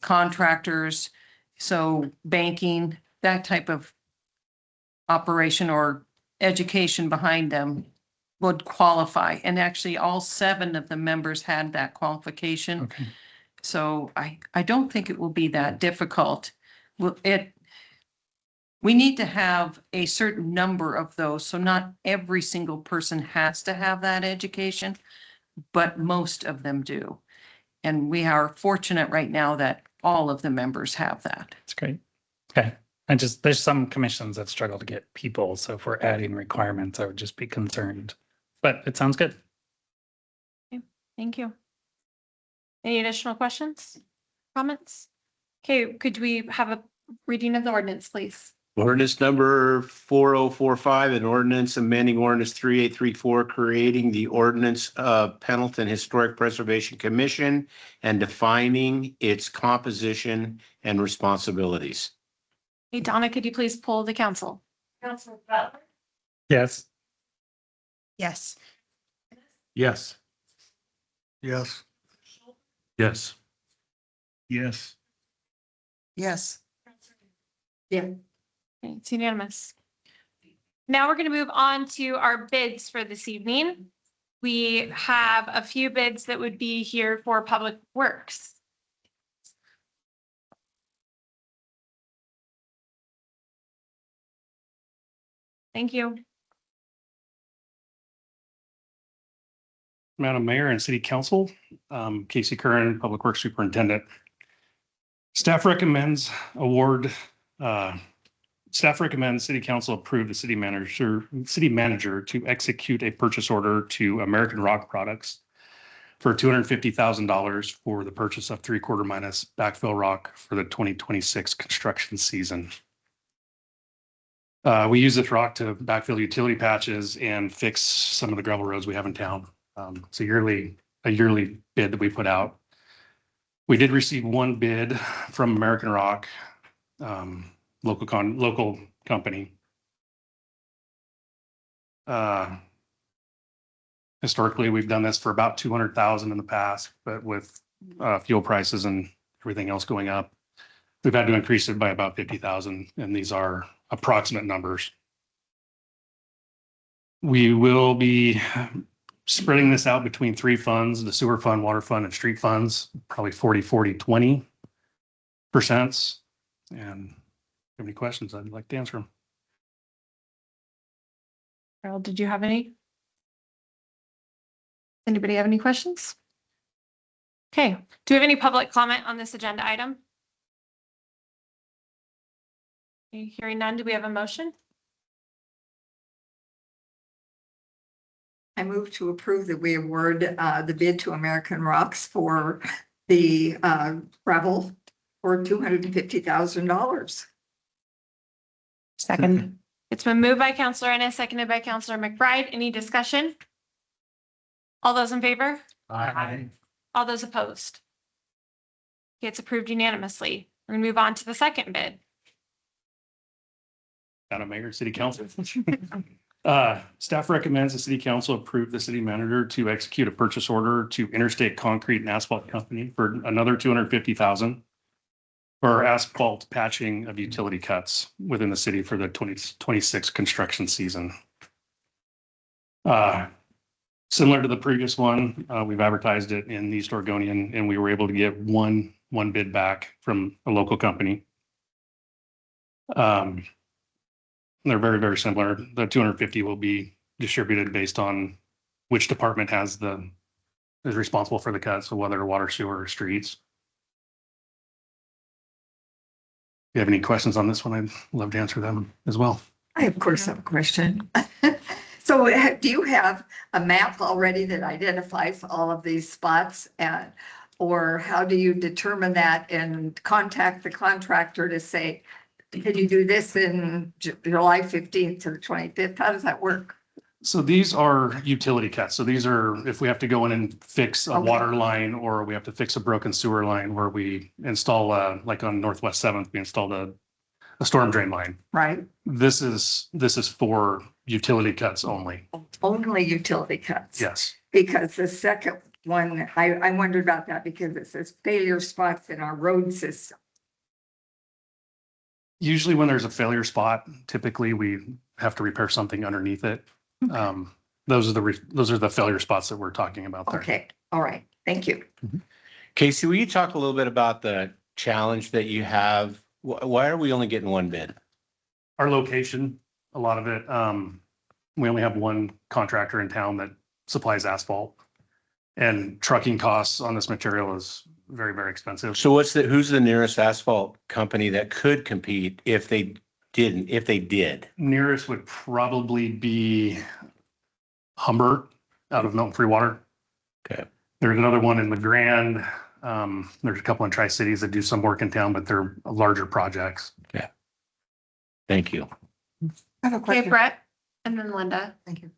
contractors, so banking, that type of operation or education behind them would qualify. And actually, all 7 of the members had that qualification. Okay. So I don't think it will be that difficult. We need to have a certain number of those, so not every single person has to have that education, but most of them do. And we are fortunate right now that all of the members have that. That's great. Okay. There's some commissions that struggle to get people, so if we're adding requirements, I would just be concerned. But it sounds good. Okay, thank you. Any additional questions, comments? Okay, could we have a reading of the ordinance, please? Ordinance number 4045, an ordinance amending ordinance 3834, creating the ordinance of Pendleton Historic Preservation Commission and defining its composition and responsibilities. Hey, Donna, could you please pull the council? Councilor Butler? Yes. Yes. Yes. Yes. Yes. Yes. Yes. Yeah. Okay, it's unanimous. Now we're going to move on to our bids for this evening. We have a few bids that would be here for Public Works. Thank you. Madam Mayor and City Council, Casey Curran, Public Works Superintendent. Staff recommends City Council approve the city manager to execute a purchase order to American Rock Products for $250,000 for the purchase of 3/4 minus backfill rock for the 2026 construction season. We use this rock to backfill utility patches and fix some of the gravel roads we have in town. It's a yearly bid that we put out. We did receive one bid from American Rock, local company. Historically, we've done this for about 200,000 in the past, but with fuel prices and everything else going up, we've had to increase it by about 50,000, and these are approximate numbers. We will be spreading this out between three funds, the sewer fund, water fund, and street funds, probably 40-40-20%. And if you have any questions, I'd like to answer them. Carol, did you have any? Anybody have any questions? Okay, do we have any public comment on this agenda item? Okay, hearing none, do we have a motion? I move to approve that we award the bid to American Rocks for the gravel for $250,000. Second. It's been moved by Counselor Ennis, seconded by Counselor McBride. Any discussion? All those in favor? Aye. All those opposed? Okay, it's approved unanimously. We're gonna move on to the second bid. Madam Mayor, City Council. Staff recommends the City Council approve the city manager to execute a purchase order to Interstate Concrete and Asphalt Company for another $250,000 for asphalt patching of utility cuts within the city for the 2026 construction season. Similar to the previous one, we've advertised it in East Oregonian, and we were able to get one bid back from a local company. They're very, very similar. The 250 will be distributed based on which department is responsible for the cuts, so whether water, sewer, or streets. If you have any questions on this one, I'd love to answer them as well. I, of course, have a question. So do you have a map already that identifies all of these spots or how do you determine that and contact the contractor to say, can you do this in July 15th to the 25th? How does that work? So these are utility cuts. So these are, if we have to go in and fix a Okay. water line, or we have to fix a broken sewer line where we install, like on Northwest 7th, we installed a storm drain line. Right? This is for utility cuts only. Only utility cuts. Yes. Because the second one, I wondered about that because it says failure spots in our road system. Usually when there's a failure spot, typically we have to repair something underneath it. Those are the failure spots that we're talking about there. Okay, all right, thank you. Casey, will you talk a little bit about the challenge that you have? Why are we only getting one bid? Our location, a lot of it, we only have one contractor in town that supplies asphalt. And trucking costs on this material is very, very expensive. So who's the nearest asphalt company that could compete if they did? Nearest would probably be Humbert out of Milton Free Water. Okay. There's another one in the Grand. There's a couple in Tri-Cities that do some work in town, but they're larger projects. Okay. Thank you. I have a Okay, question. Brett, and then Linda. Thank you.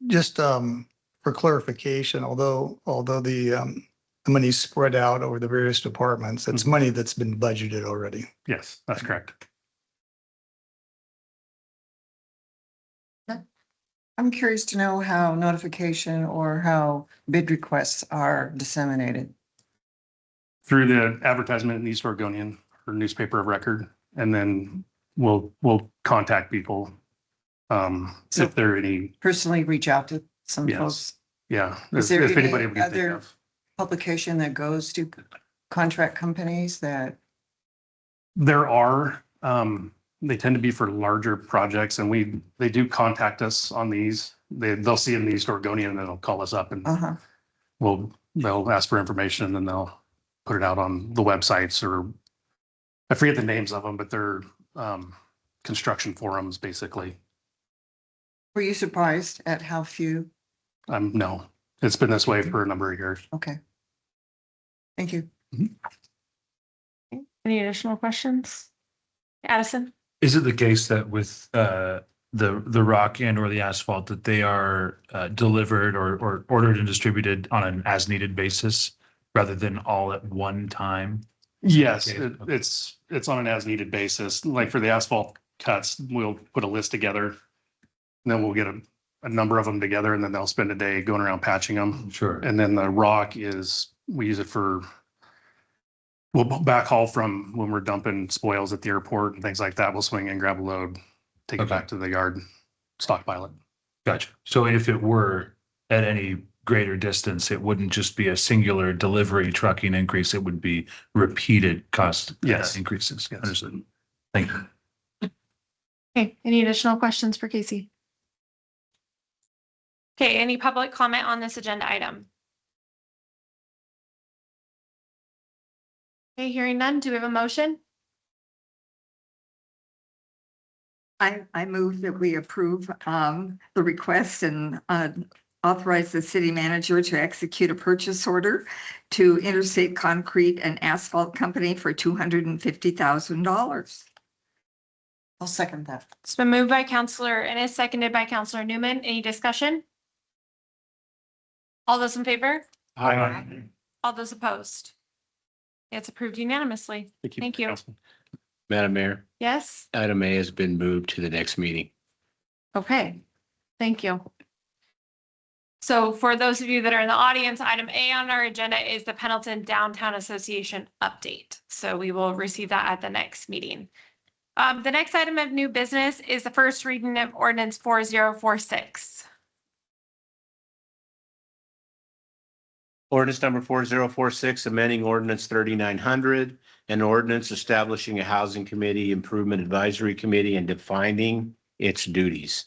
Just for clarification, although the money's spread out over the various departments, it's money that's been budgeted already. Yes, that's correct. I'm curious to know how notification or how bid requests are disseminated. Through the advertisement in East Oregonian or newspaper of record, and then we'll contact people. If there are any, Personally reach out to some Yes. folks. yeah, Is if there any anybody we can think other of. publication that goes to contract companies that, There are, they tend to be for larger projects, and they do contact us on these. They'll see it in the East Oregonian and then they'll call us up and they'll ask for information and then they'll put it out on the websites, or I forget the names of them, but they're construction forums, basically. were you surprised at how few? No, it's been this way for a number of years. Okay. Thank you. Any additional questions? Addison? Is it the case that with the rock and or the asphalt that they are delivered or ordered and distributed on an as needed basis rather than all at one time? Yes, Okay. it's on an as needed basis. Like for the asphalt cuts, we'll put a list together. And then we'll get a number of them together and then they'll spend a day going around patching them. Sure. And then the rock is, we use it for, we'll backhaul from when we're dumping spoils at the airport and things like that. We'll swing in, grab a load, take it Okay. back to the yard, stockpile it. Gotcha. So if it were at any greater distance, it wouldn't just be a singular delivery trucking increase, it would be repeated cost Yes. increases. Yes. Understood. Thank you. Okay, any additional questions for Casey? Okay, any public comment on this agenda item? Okay, hearing none, do we have a motion? I move that we approve the request and authorize the city manager to execute a purchase order to Interstate Concrete and Asphalt Company for $250,000. I'll second that. It's been moved by Counselor and is seconded by Counselor Newman. Any discussion? All those in favor? Aye. All those opposed? It's approved unanimously. Thank you. Councilman. Madam Mayor, Yes? item A has been moved to the next meeting. Okay, thank you. So for those of you that are in the audience, item A on our agenda is the Pendleton Downtown Association update. So we will receive that at the next meeting. The next item of new business is the first reading of ordinance 4046. Ordinance number 4046, amending ordinance 3900, an ordinance establishing a housing committee, improvement advisory committee, and defining its duties.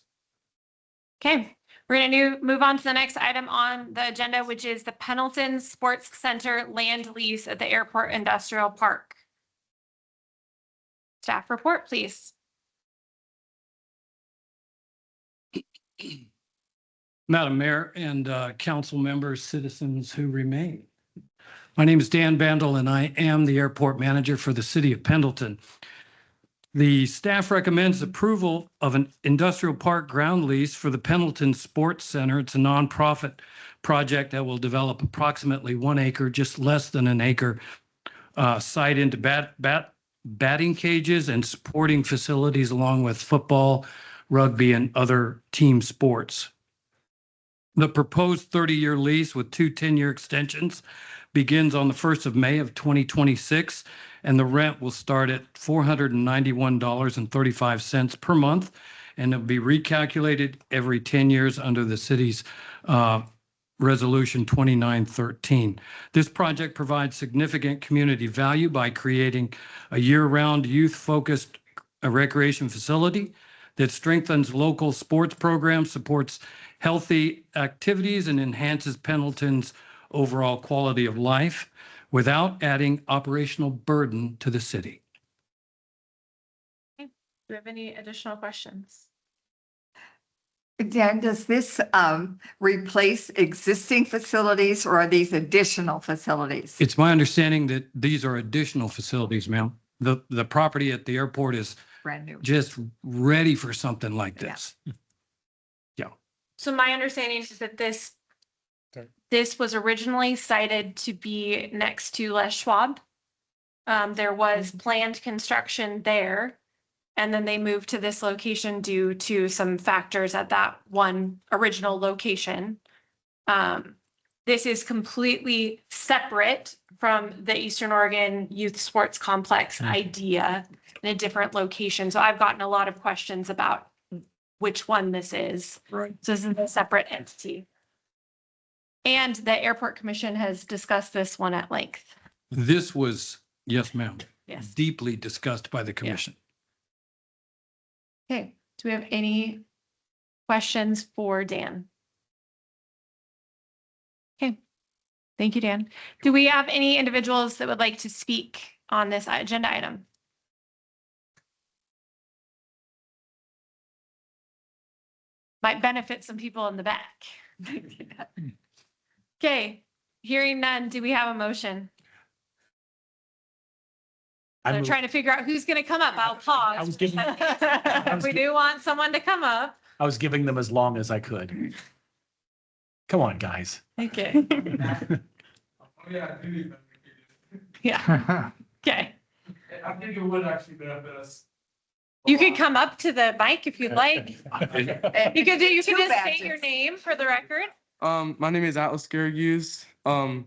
Okay, we're going to move on to the next item on the agenda, which is the Pendleton Sports Center land lease at the Airport Industrial Park. Staff report, please. Madam Mayor and council members, citizens who remain. My name is Dan Bandel and I am the airport manager for the city of Pendleton. The staff recommends approval of an industrial park ground lease for the Pendleton Sports Center. It's a nonprofit project that will develop approximately 1 acre, just less than an acre, site into batting cages and sporting facilities along with football, rugby, and other team sports. The proposed 30-year lease with 2 10-year extensions begins on the 1st of May of 2026, and the rent will start at $491.35 per month, and it'll be recalculated every 10 years under the city's Resolution 2913. This project provides significant community value by creating a year-round youth-focused recreation facility that strengthens local sports programs, supports healthy activities, and enhances Pendleton's overall quality of life without adding operational burden to the city. Do we have any additional questions? Dan, does this replace existing facilities or are these additional facilities? It's my understanding that these are additional facilities, ma'am. The property at the airport is Brand new. just ready for something like this. So my understanding is that this was originally cited to be next to Les Schwab. There was planned construction there. And then they moved to this location due to some factors at that one original location. This is completely separate from the Eastern Oregon Youth Sports Complex idea in a different location. So I've gotten a lot of questions about which one this is. Right. So this is a separate entity. And the Airport Commission has discussed this one at length. This was, yes, ma'am, Yes. deeply discussed by the commission. Okay, do we have any questions for Dan? Okay, thank you, Dan. Do we have any individuals that would like to speak on this agenda item? Might benefit some people in the back. Okay, hearing none, do we have a motion? I'm trying to figure out who's going to come up. I'll pause. I was giving- We do want someone to come up. I was giving them as long as I could. Come on, guys. Okay. Yeah. Okay. I think it would actually benefit us You could come up to the mic if you'd like. You could Two just state badges. your name for the record. My name is Atlas Garaguse. In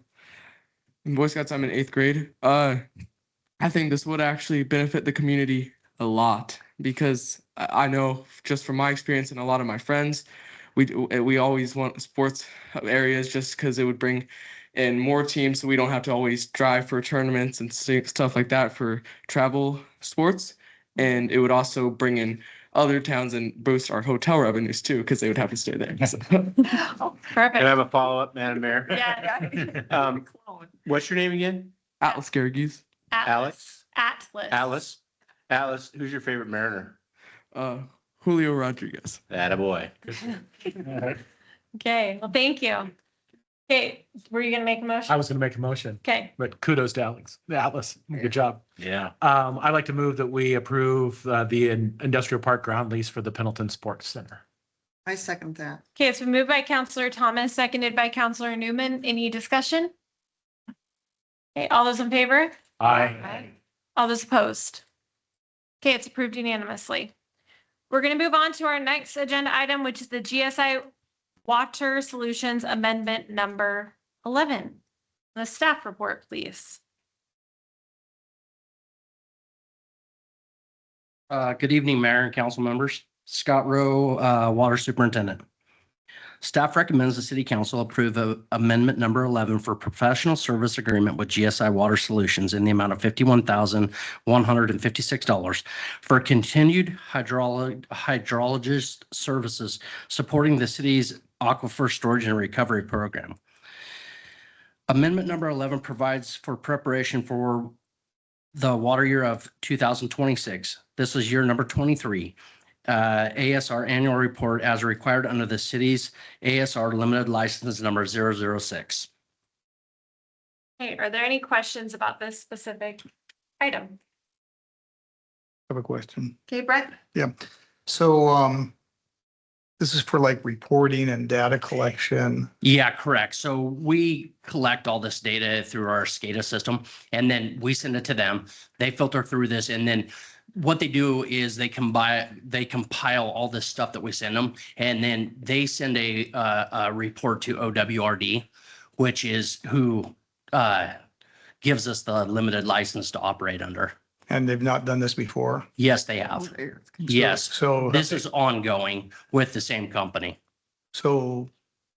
Boy Scouts, I'm in 8th grade. I think this would actually benefit the community a lot because I know just from my experience and a lot of my friends, we always want sports areas just because it would bring in more teams, so we don't have to always drive for tournaments and stuff like that for travel sports. And it would also bring in other towns and boost our hotel revenues too, because they would have to stay there. So. Oh, perfect. Can I have a follow-up, Madam Mayor? Yeah. What's your name again? Atlas Garaguse. Alex? Atlas. Atlas, who's your favorite Mariner? Julio Rodriguez. Attaboy. Okay, well, thank you. Okay, were you gonna make a motion? I was going to make a motion, Okay, but kudos to Atlas. Good job. Yeah. I'd like to move that we approve the industrial park ground lease for the Pendleton Sports Center. I second that. okay, it's been moved by Counselor Thomas, seconded by Counselor Newman. Any discussion? Okay, all those in favor? Aye. All those opposed? Okay, it's approved unanimously. We're going to move on to our next agenda item, which is the GSI Water Solutions Amendment number 11. The staff report, please. Good evening, Mayor and council members. Scott Rowe, Water Superintendent. Staff recommends the City Council approve amendment number 11 for professional service agreement with GSI Water Solutions in the amount of $51,156 for continued hydrologist services supporting the city's aquifer storage and recovery program. Amendment number 11 provides for preparation for the water year of 2026. This is year number 23. ASR annual report as required under the city's ASR limited license number 006. Okay, are there any questions about this specific item? I have a question. Okay, Brett? Yeah. So, this is for like reporting and data collection. Yeah, correct. So we collect all this data through our SCADA system and then we send it to them. They filter through this and then what they do is they compile all this stuff that we send them, and then they send a report to OWRD, which is who gives us the limited license to operate under. And they've not done this before? Yes, they have. Yes. So This is ongoing with the same company. So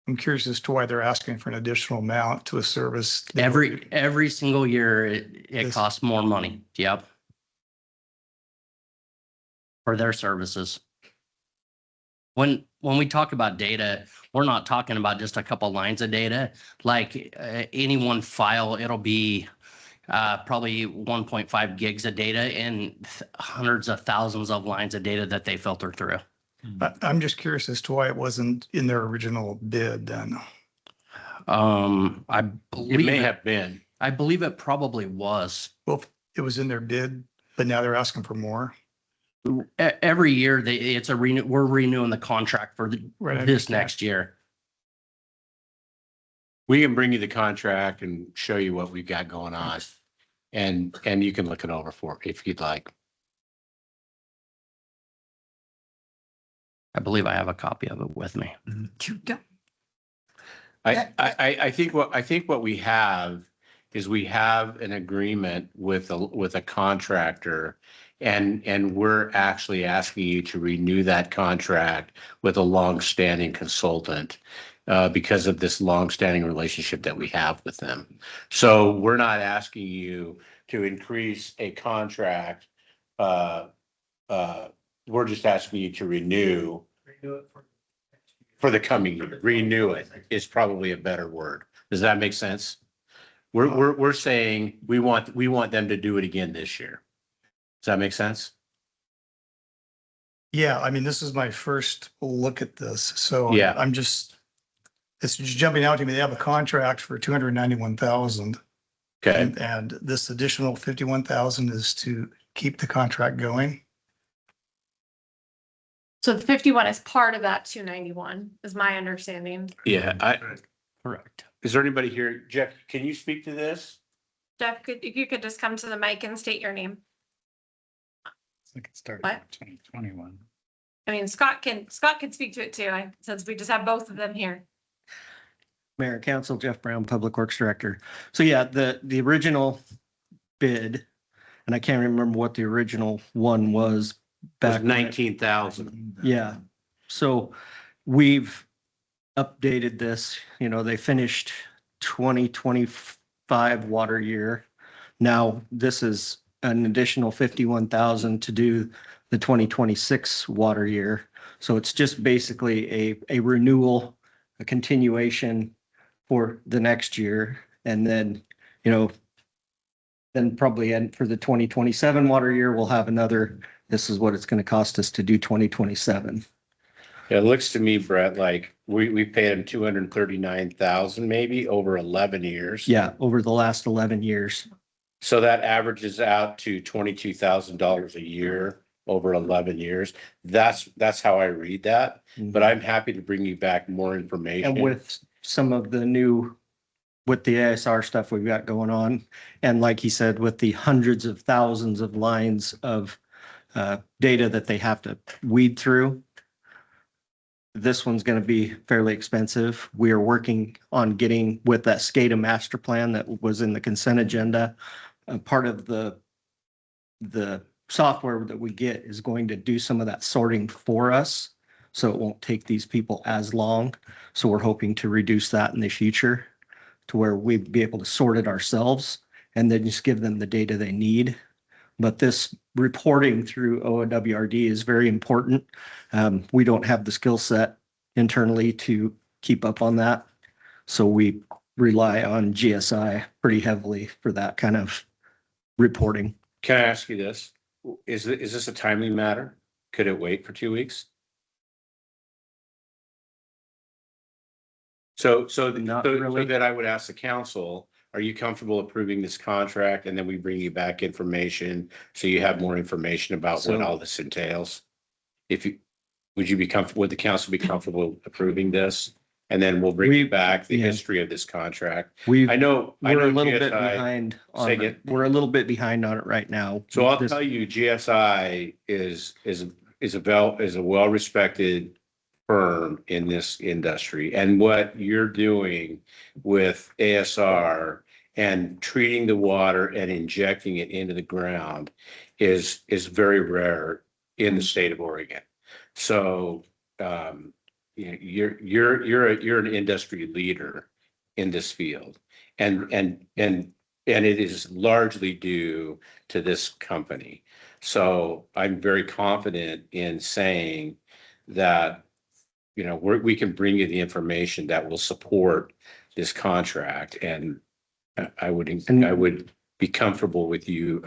I'm curious as to why they're asking for an additional amount to a service. Every single year, it costs more money. Yep. For their services. When we talk about data, we're not talking about just a couple lines of data. Like any one file, it'll be probably 1.5 gigs of data and hundreds of thousands of lines of data that they filter through. I'm just curious as to why it wasn't in their original bid then. I believe It may have been. I believe it probably was. Well, it was in their bid, but now they're asking for more. Every year, we're renewing the contract for this next year. We can bring you the contract and show you what we've got going on. And you can look it over for if you'd like. I believe I have a copy of it with me. You don't. I think what we have is we have an agreement with a contractor and we're actually asking you to renew that contract with a longstanding consultant because of this longstanding relationship that we have with them. So we're not asking you to increase a contract. We're just asking you to renew for the coming year. Renew it is probably a better word. Does that make sense? We're saying we want them to do it again this year. Does that make sense? Yeah, I mean, this is my first look at this, so Yeah. it's just jumping out to me. They have a contract for 291,000. Okay. And this additional 51,000 is to keep the contract going. So the 51 is part of that 291, is my understanding. Yeah, correct. Is there anybody here? Jeff, can you speak to this? Jeff, if you could just come to the mic and state your name. think it started What? in 2021. I mean, Scott can speak to it too, since we just have both of them here. Mayor and Council, Jeff Brown, Public Works Director. So yeah, the original bid, and I can't remember what the original one was Was back. when- 19,000. Yeah. So we've updated this, they finished 2025 water year. Now this is an additional 51,000 to do the 2026 water year. So it's just basically a renewal, a continuation for the next year. And then, then probably end for the 2027 water year, we'll have another, this is what it's going to cost us to do 2027. It looks to me, Brett, like we paid him 239,000 maybe over 11 years. Yeah, over the last 11 years. So that averages out to $22,000 a year over 11 years. That's how I read that. But I'm happy to bring you back more information. And with some of the new, with the ASR stuff we've got going on, and like he said, with the hundreds of thousands of lines of data that they have to weed through, this one's going to be fairly expensive. We are working on getting with that SCADA master plan that was in the consent agenda. Part of the software that we get is going to do some of that sorting for us. So it won't take these people as long. So we're hoping to reduce that in the future to where we'd be able to sort it ourselves and then just give them the data they need. But this reporting through OWRD is very important. We don't have the skill set internally to keep up on that. So we rely on GSI pretty heavily for that kind of reporting. Can I ask you this? Is this a timely matter? Could it wait for 2 weeks? So then I would ask the council, are you comfortable approving this contract? And then we bring you back information, so you have more information about what all this entails? Would you be comfortable, would the council be comfortable approving this? And then we'll bring you back the history of this contract. I know We're a little bit GSI behind on say it. it. We're a little bit behind on it right now. So I'll This- tell you, GSI is a well-respected firm in this industry. And what you're doing with ASR and treating the water and injecting it into the ground is very rare in the state of Oregon. So you're an industry leader in this field, and it is largely due to this company. So I'm very confident in saying that, we can bring you the information that will support this contract, and I would be comfortable with you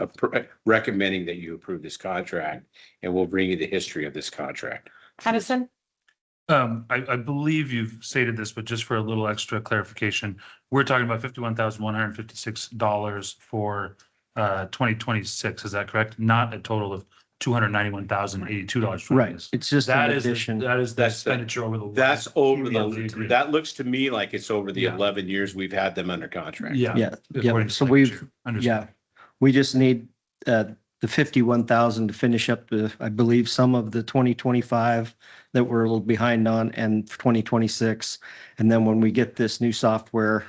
recommending that you approve this contract, and we'll bring you the history of this contract. Addison? I believe you've stated this, but just for a little extra clarification, we're talking about $51,156 for 2026. Is that correct? Not a total of $291,082. Right. It's just an That is, addition. that is the expenditure over the. That's over agreement. that looks to me like it's over the Yeah. 11 years we've had them under contract. Yeah. according to So signature. Understood. yeah, we just need the 51,000 to finish up I believe some of the 2025 that we're a little behind on, and 2026. And then when we get this new software,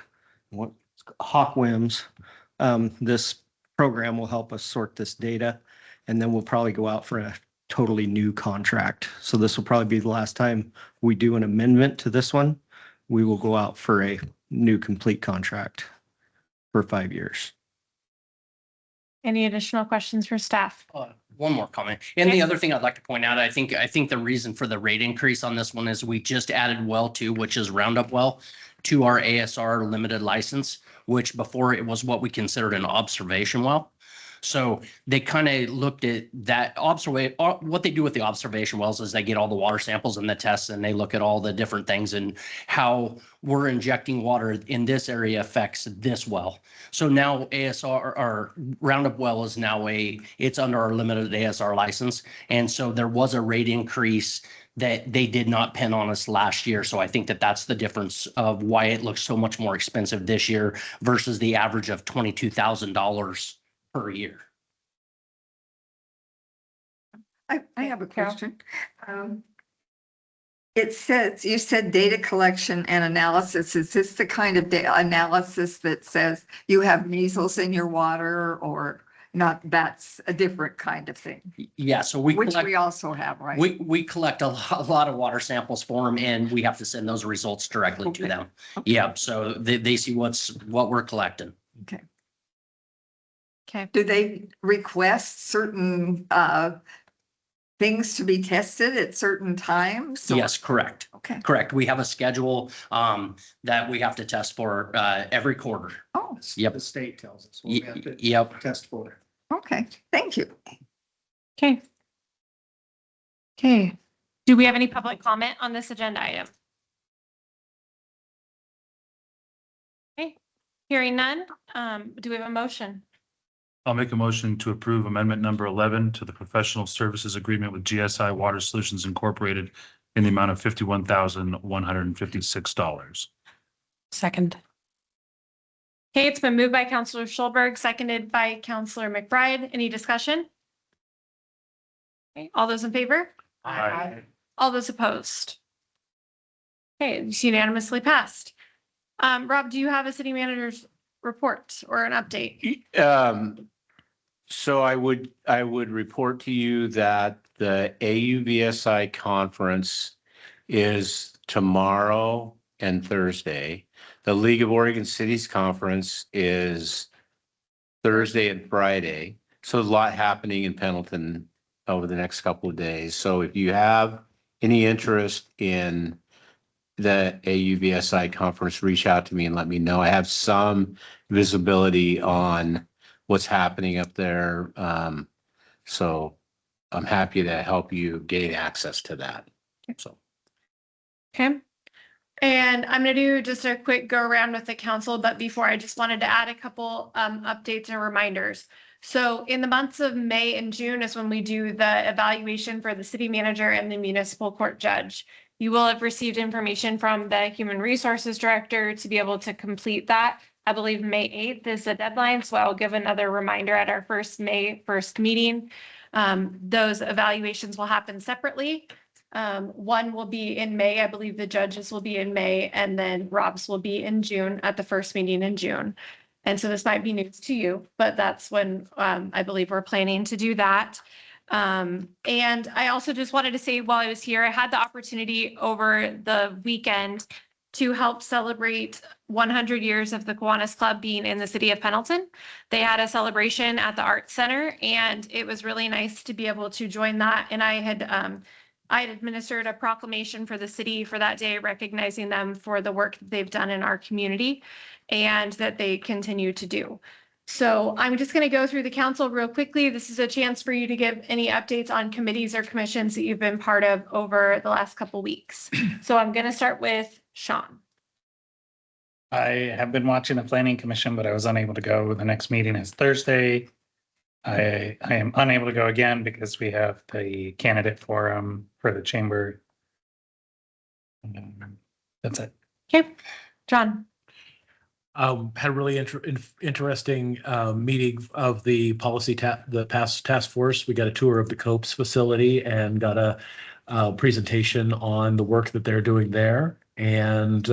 Hawkwims, this program will help us sort this data. And then we'll probably go out for a totally new contract. So this will probably be the last time we do an amendment to this one. We will go out for a new complete contract for 5 years. Any additional questions for staff? One more comment. And the other thing I'd like to point out, I think the reason for the rate increase on this one is we just added well 2, which is Roundup well, to our ASR limited license, which before it was what we considered an observation well. So they kind of looked at that what they do with the observation wells is they get all the water samples and the tests, and they look at all the different things and how we're injecting water in this area affects this well. So now ASR or Roundup well is now it's under our limited ASR license. And so there was a rate increase that they did not pin on us last year. So I think that that's the difference of why it looks so much more expensive this year versus the average of $22,000 per year. I have a Carol? question. It says, you said data collection and analysis. Is this the kind of data analysis that says you have measles in your water or not? That's a different kind of thing, Yeah, so we which collect, we also have, right? we collect a lot of water samples for them and we have to send those results directly to Okay. them. Yeah, so they see what we're collecting. Okay. Okay. Do they request certain things to be tested at certain times? or- Yes, correct. Okay. Correct. We have a schedule that we have to test for every quarter. Oh, Yep. The state tells us what we have to Yep. test for. okay. Thank you. Okay. Okay. Do we have any public comment on this agenda item? Okay, hearing none. Do we have a motion? I'll make a motion to approve amendment number 11 to the professional services agreement with GSI Water Solutions Incorporated in the amount of $51,156. Second. Okay, it's been moved by Counselor Schulberg, seconded by Counselor McBride. Any discussion? Okay, all those in favor? Aye. All those opposed? Okay, it's unanimously passed. Rob, do you have a city manager's report or an update? So I would report to you that the AUVSI conference is tomorrow and Thursday. The League of Oregon Cities Conference is Thursday and Friday. So there's a lot happening in Pendleton over the next couple of days. So if you have any interest in the AUVSI conference, reach out to me and let me know. I have some visibility on what's happening up there. So I'm happy to help you gain access to that. So. Okay. And I'm going to do just a quick go around with the council, but before I just wanted to add a couple updates and reminders. So in the months of May and June is when we do the evaluation for the city manager and the municipal court judge. You will have received information from the human resources director to be able to complete that. I believe May 8th is the deadline, so I'll give another reminder at our May 1st meeting. Those evaluations will happen separately. One will be in May. I believe the judges will be in May, and then Rob's will be in June at the first meeting in June. And so this might be news to you, but that's when I believe we're planning to do that. And I also just wanted to say while I was here, I had the opportunity over the weekend to help celebrate 100 years of the Kiwanis Club being in the city of Pendleton. They had a celebration at the Arts Center, and it was really nice to be able to join that. And I had administered a proclamation for the city for that day, recognizing them for the work that they've done in our community and that they continue to do. So I'm just going to go through the council real quickly. This is a chance for you to give any updates on committees or commissions that you've been part of over the last couple weeks. So I'm going to start with Sean. I have been watching the planning commission, but I was unable to go. The next meeting is Thursday. I am unable to go again because we have the candidate forum for the chamber. That's it. Okay, John. Had a really interesting meeting of the task force. We got a tour of the COPES facility and got a presentation on the work that they're doing there, and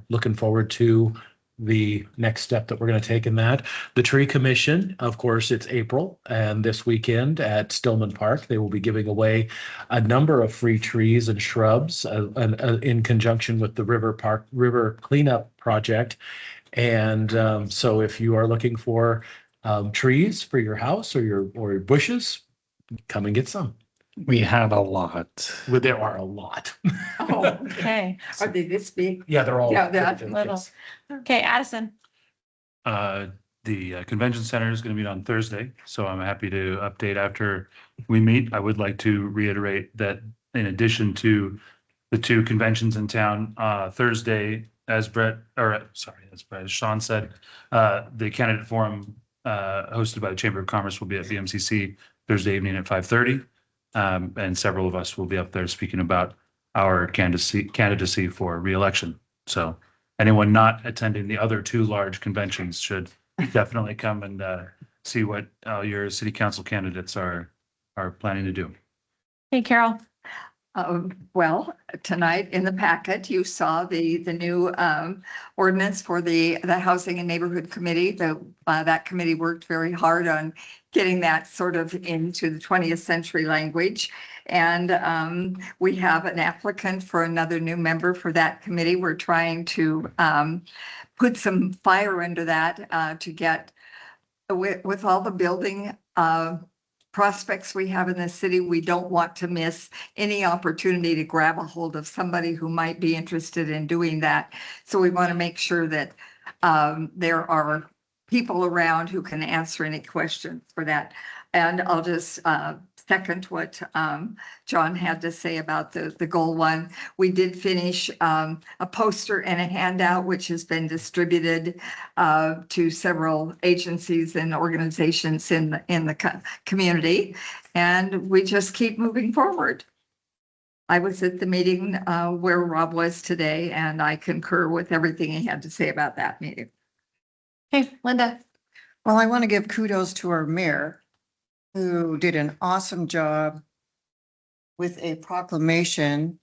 looking forward to the next step that we're going to take in that. The Tree Commission, of course, it's April, and this weekend at Stillman Park, they will be giving away a number of free trees and shrubs in conjunction with the River Cleanup Project. And so if you are looking for trees for your house or your bushes, come and get some. We have a lot. Well, there are a lot. Oh, okay. Are they this big? Yeah, they're all. Yeah, they're Little. Okay, Addison. The convention center is going to meet on Thursday, so I'm happy to update after we meet. I would like to reiterate that in addition to the two conventions in town, Thursday, as Sean said, the candidate forum hosted by the Chamber of Commerce will be at the MCC Thursday evening at 5:30. And several of us will be up there speaking about our candidacy for reelection. So anyone not attending the other two large conventions should definitely come and see what your city council candidates are planning to do. Hey, Carol. Well, tonight in the packet, you saw the new ordinance for the Housing and Neighborhood Committee. That committee worked very hard on getting that sort of into the 20th century language. And we have an applicant for another new member for that committee. We're trying to put some fire into that to get with all the building prospects we have in the city, we don't want to miss any opportunity to grab a hold of somebody who might be interested in doing that. So we want to make sure that there are people around who can answer any questions for that. And I'll just second what John had to say about the goal one. We did finish a poster and a handout, which has been distributed to several agencies and organizations in the community. And we just keep moving forward. I was at the meeting where Rob was today, and I concur with everything he had to say about that meeting. Hey, Linda. Well, I want to give kudos to our mayor, who did an awesome job with a proclamation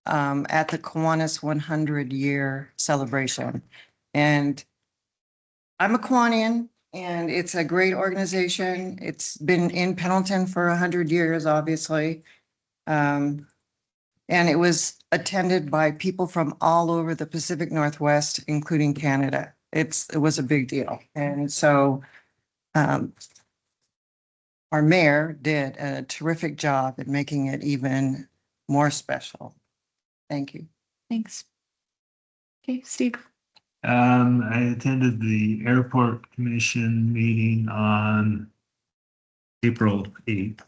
at the Kiwanis 100-year celebration. And I'm a Kiwanian, and it's a great organization. It's been in Pendleton for 100 years, obviously. And it was attended by people from all over the Pacific Northwest, including Canada. It was a big deal. And so our mayor did a terrific job at making it even more special. Thank you. Thanks. Okay, Steve. I attended the airport commission meeting on April 8th.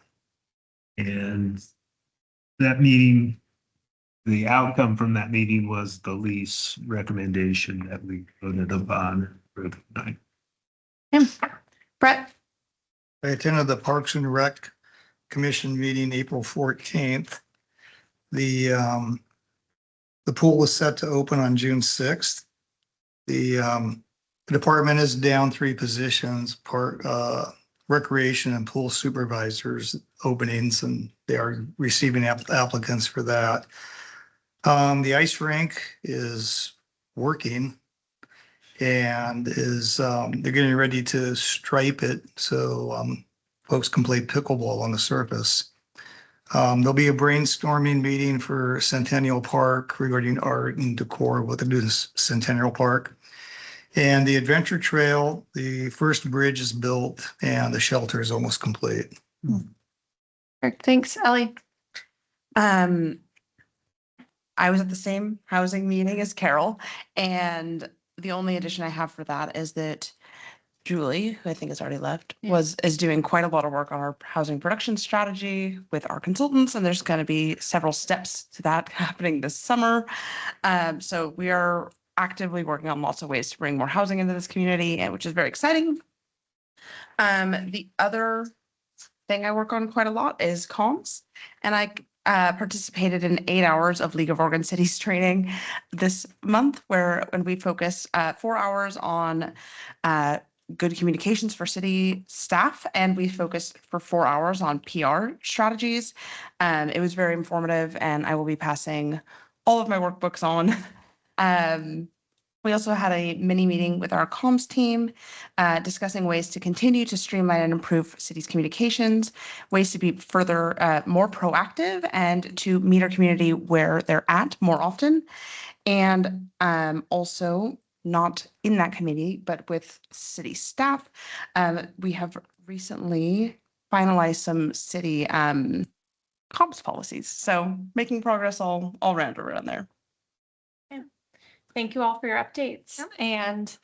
And that meeting, the outcome from that meeting was the lease recommendation that we voted upon tonight. Brett. I attended the Parks and Rec Commission meeting April 14th. The pool was set to open on June 6th. The department is down 3 positions, recreation and pool supervisors openings, and they are receiving applicants for that. The ice rink is working and they're getting ready to stripe it so folks can play pickleball on the surface. There'll be a brainstorming meeting for Centennial Park regarding art and decor, what to do in Centennial Park. And the adventure trail, the first bridge is built and the shelter is almost complete. Thanks, Ellie. I was at the same housing meeting as Carol, and the only addition I have for that is that Julie, who I think has already left, is doing quite a lot of work on our housing production strategy with our consultants, and there's going to be several steps to that happening this summer. So we are actively working on lots of ways to bring more housing into this community, and which is very exciting. The other thing I work on quite a lot is comms, and I participated in 8 hours of League of Oregon Cities training this month, when we focus 4 hours on good communications for city staff, and we focused for 4 hours on PR strategies. It was very informative, and I will be passing all of my workbooks on. We also had a mini meeting with our comms team, discussing ways to continue to streamline and improve city's communications, ways to be further more proactive and to meet our community where they're at more often. And also, not in that committee, but with city staff, we have recently finalized some city comms policies. So making progress all around there. Thank you all for your updates. And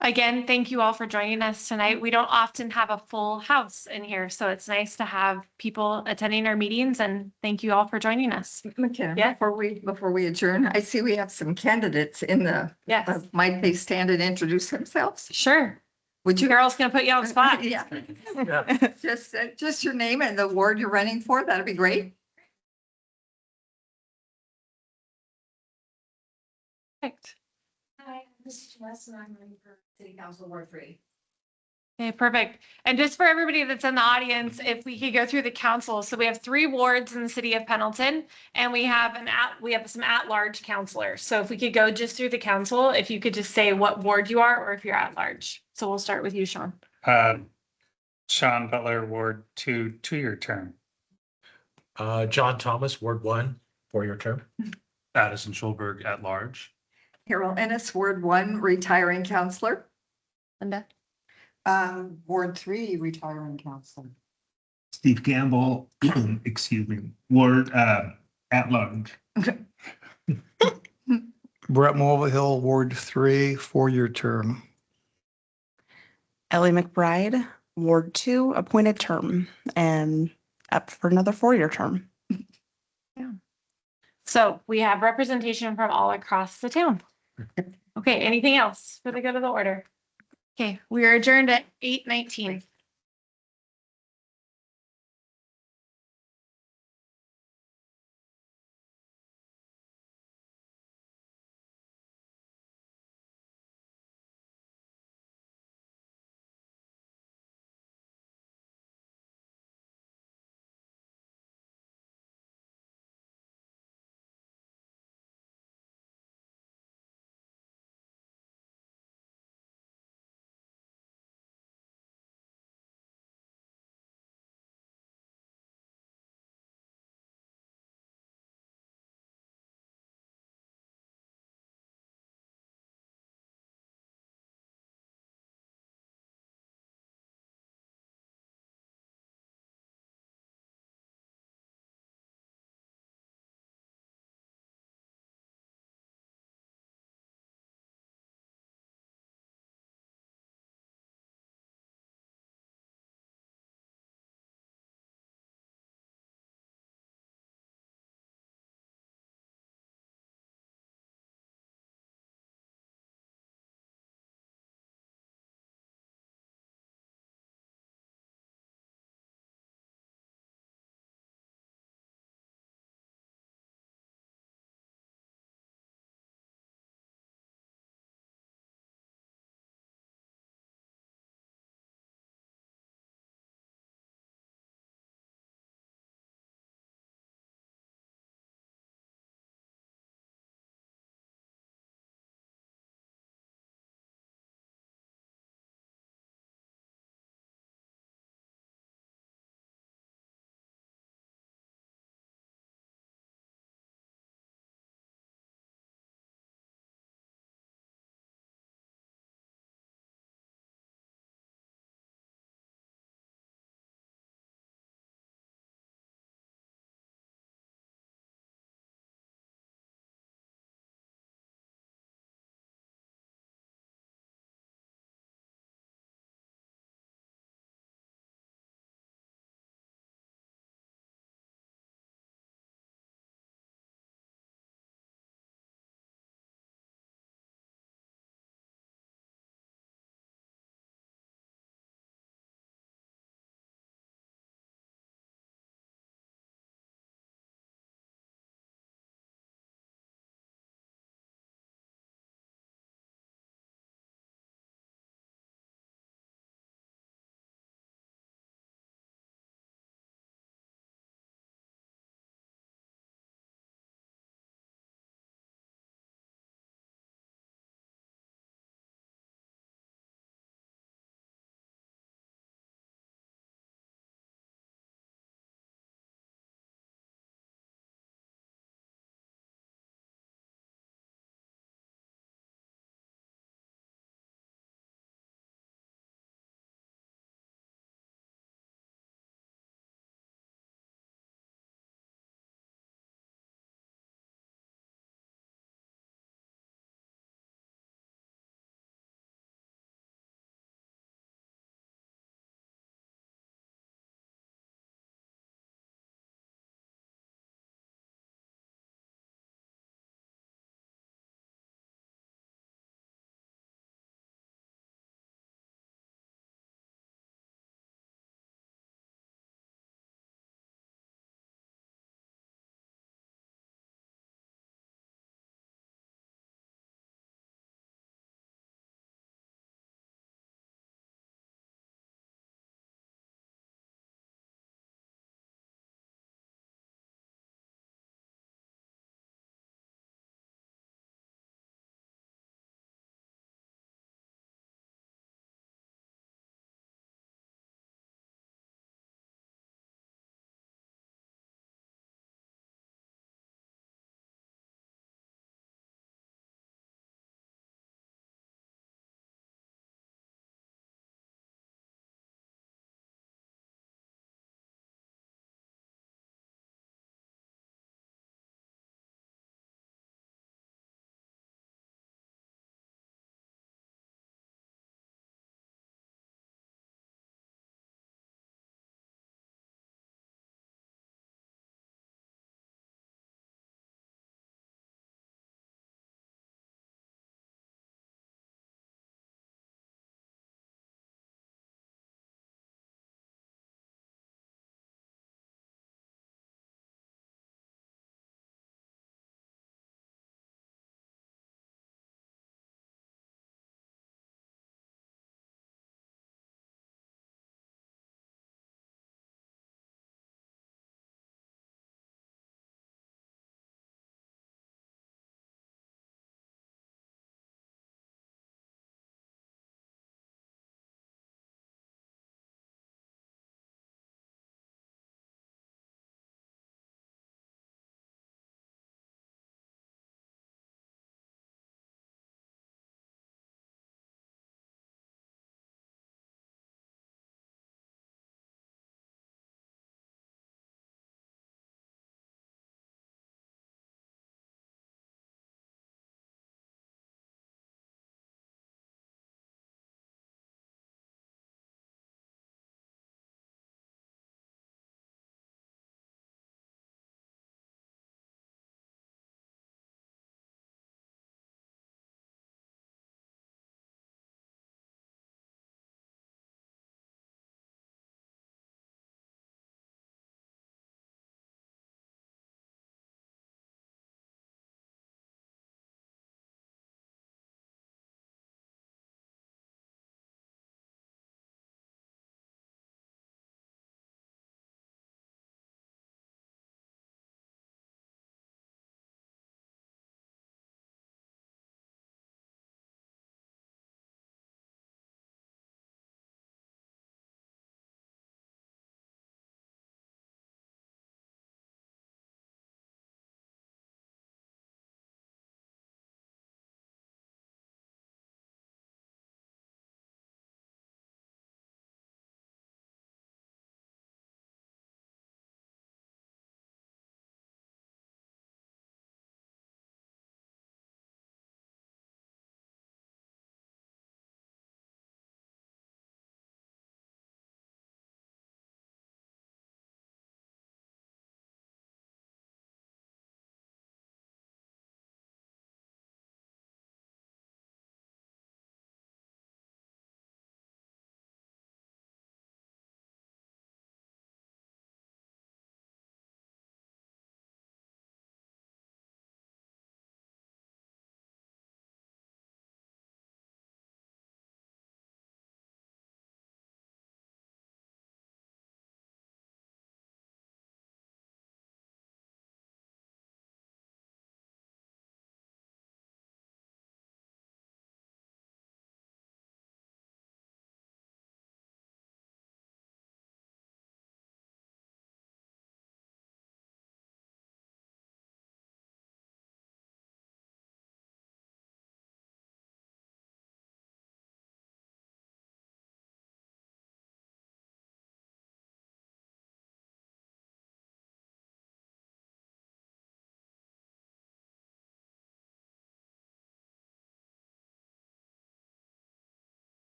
again, thank you all for joining us tonight. We don't often have a full house in here, so it's nice to have people attending our meetings, and thank you all for joining us. McKenna, Yeah. before we adjourn, I see we have some candidates in the. Yes. Might they stand and introduce themselves? Sure. Would you? Carol's gonna put you on the spot. Yeah. Just your name and the ward you're running for. That'd be great. Perfect. Hi, this is Jess, and I'm running for City Council Ward 3. Okay, perfect. And just for everybody that's in the audience, if we could go through the council. So we have 3 wards in the city of Pendleton, and we have some at-large counselors. So if we could go just through the council, if you could just say what ward you are or if you're at large. So we'll start with you, Sean. Sean Butler, Ward 2, 2-year term. John Thomas, Ward 1, 4-year term. Addison Schulberg at large. Carol Ennis, Ward 1, retiring counselor. Linda. Ward 3, retiring counselor. Steve Campbell, excuse me, Ward, at large. Brett Mulvihill, Ward 3, 4-year term. Ellie McBride, Ward 2, appointed term, and up for another 4-year term. So we have representation from all across the town. Okay, anything else for the good of the order? Okay, we are adjourned at 8:19.